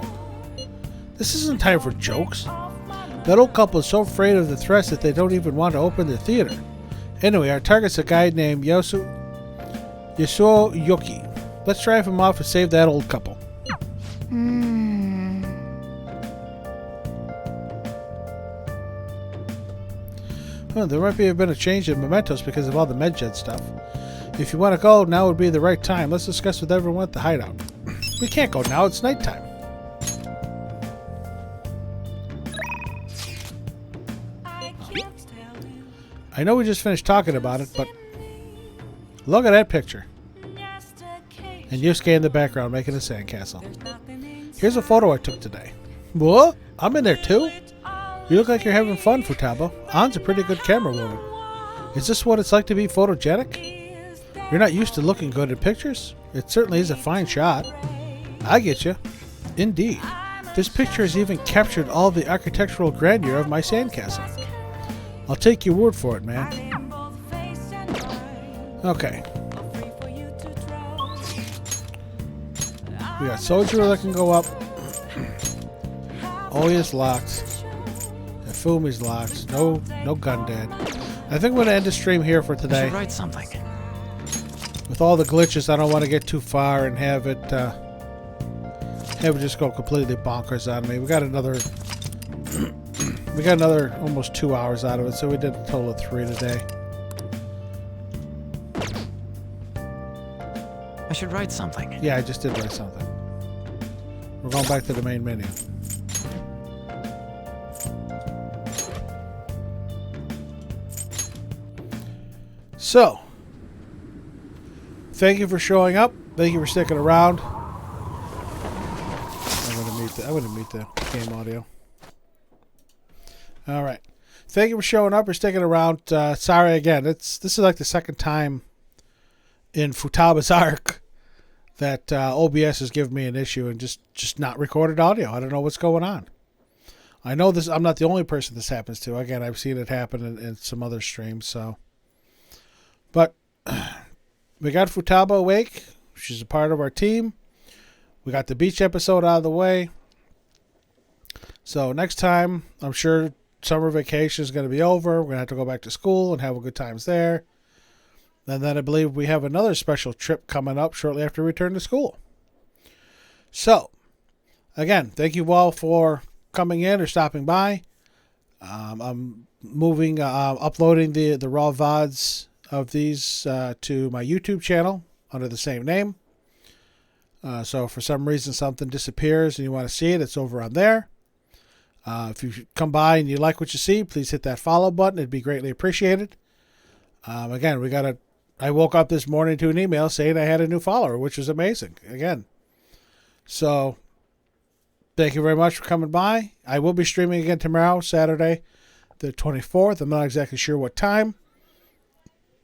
This isn't time for jokes. That old couple is so afraid of the threats that they don't even want to open their theater. Anyway, our target's a guy named Yasuo Yuki. Let's drive him off and save that old couple. Oh, there might have been a change in mementos because of all the medjet stuff. If you want to go, now would be the right time. Let's discuss with everyone at the hideout. We can't go now, it's nighttime. I know we just finished talking about it, but look at that picture. And Yusuke in the background making a sandcastle. Here's a photo I took today. What? I'm in there too? You look like you're having fun, Futaba. An's a pretty good camera woman. Is this what it's like to be photogenic? You're not used to looking good in pictures? It certainly is a fine shot. I get you. Indeed. This picture has even captured all the architectural grandeur of my sandcastle. I'll take your word for it, man. Okay. We got Soldier that can go up. Oya's locked. Fumi's locked. No gun dead. I think I'm going to end the stream here for today. I should write something. With all the glitches, I don't want to get too far and have it just go completely bonkers on me. We got another almost 2 hours out of it, so we did a total of 3 today. I should write something. Yeah, I just did write something. We're going back to the main menu. So, thank you for showing up. Thank you for sticking around. I'm gonna mute the game audio. All right. Thank you for showing up or sticking around. Sorry again. This is like the second time in Futaba's arc that OBS has given me an issue and just not recorded audio. I don't know what's going on. I know this. I'm not the only person this happens to. Again, I've seen it happen in some other streams. So. But we got Futaba awake. She's a part of our team. We got the beach episode out of the way. So next time, I'm sure summer vacation is going to be over. We're going to have to go back to school and have a good times there. And then I believe we have another special trip coming up shortly after we return to school. So, again, thank you all for coming in or stopping by. I'm uploading the raw VODs of these to my YouTube channel under the same name. So if for some reason something disappears and you want to see it, it's over on there. If you come by and you like what you see, please hit that follow button. It'd be greatly appreciated. Again, I woke up this morning to an email saying I had a new follower, which was amazing. Again. So thank you very much for coming by. I will be streaming again tomorrow, Saturday, the 24th. I'm not exactly sure what time.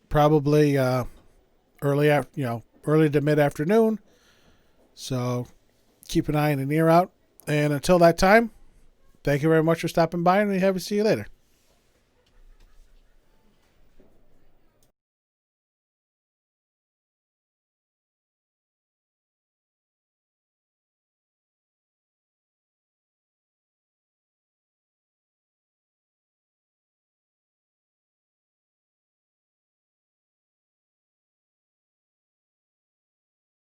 Probably early to mid-afternoon. So keep an eye and an ear out. And until that time, thank you very much for stopping by, and we hope to see you later.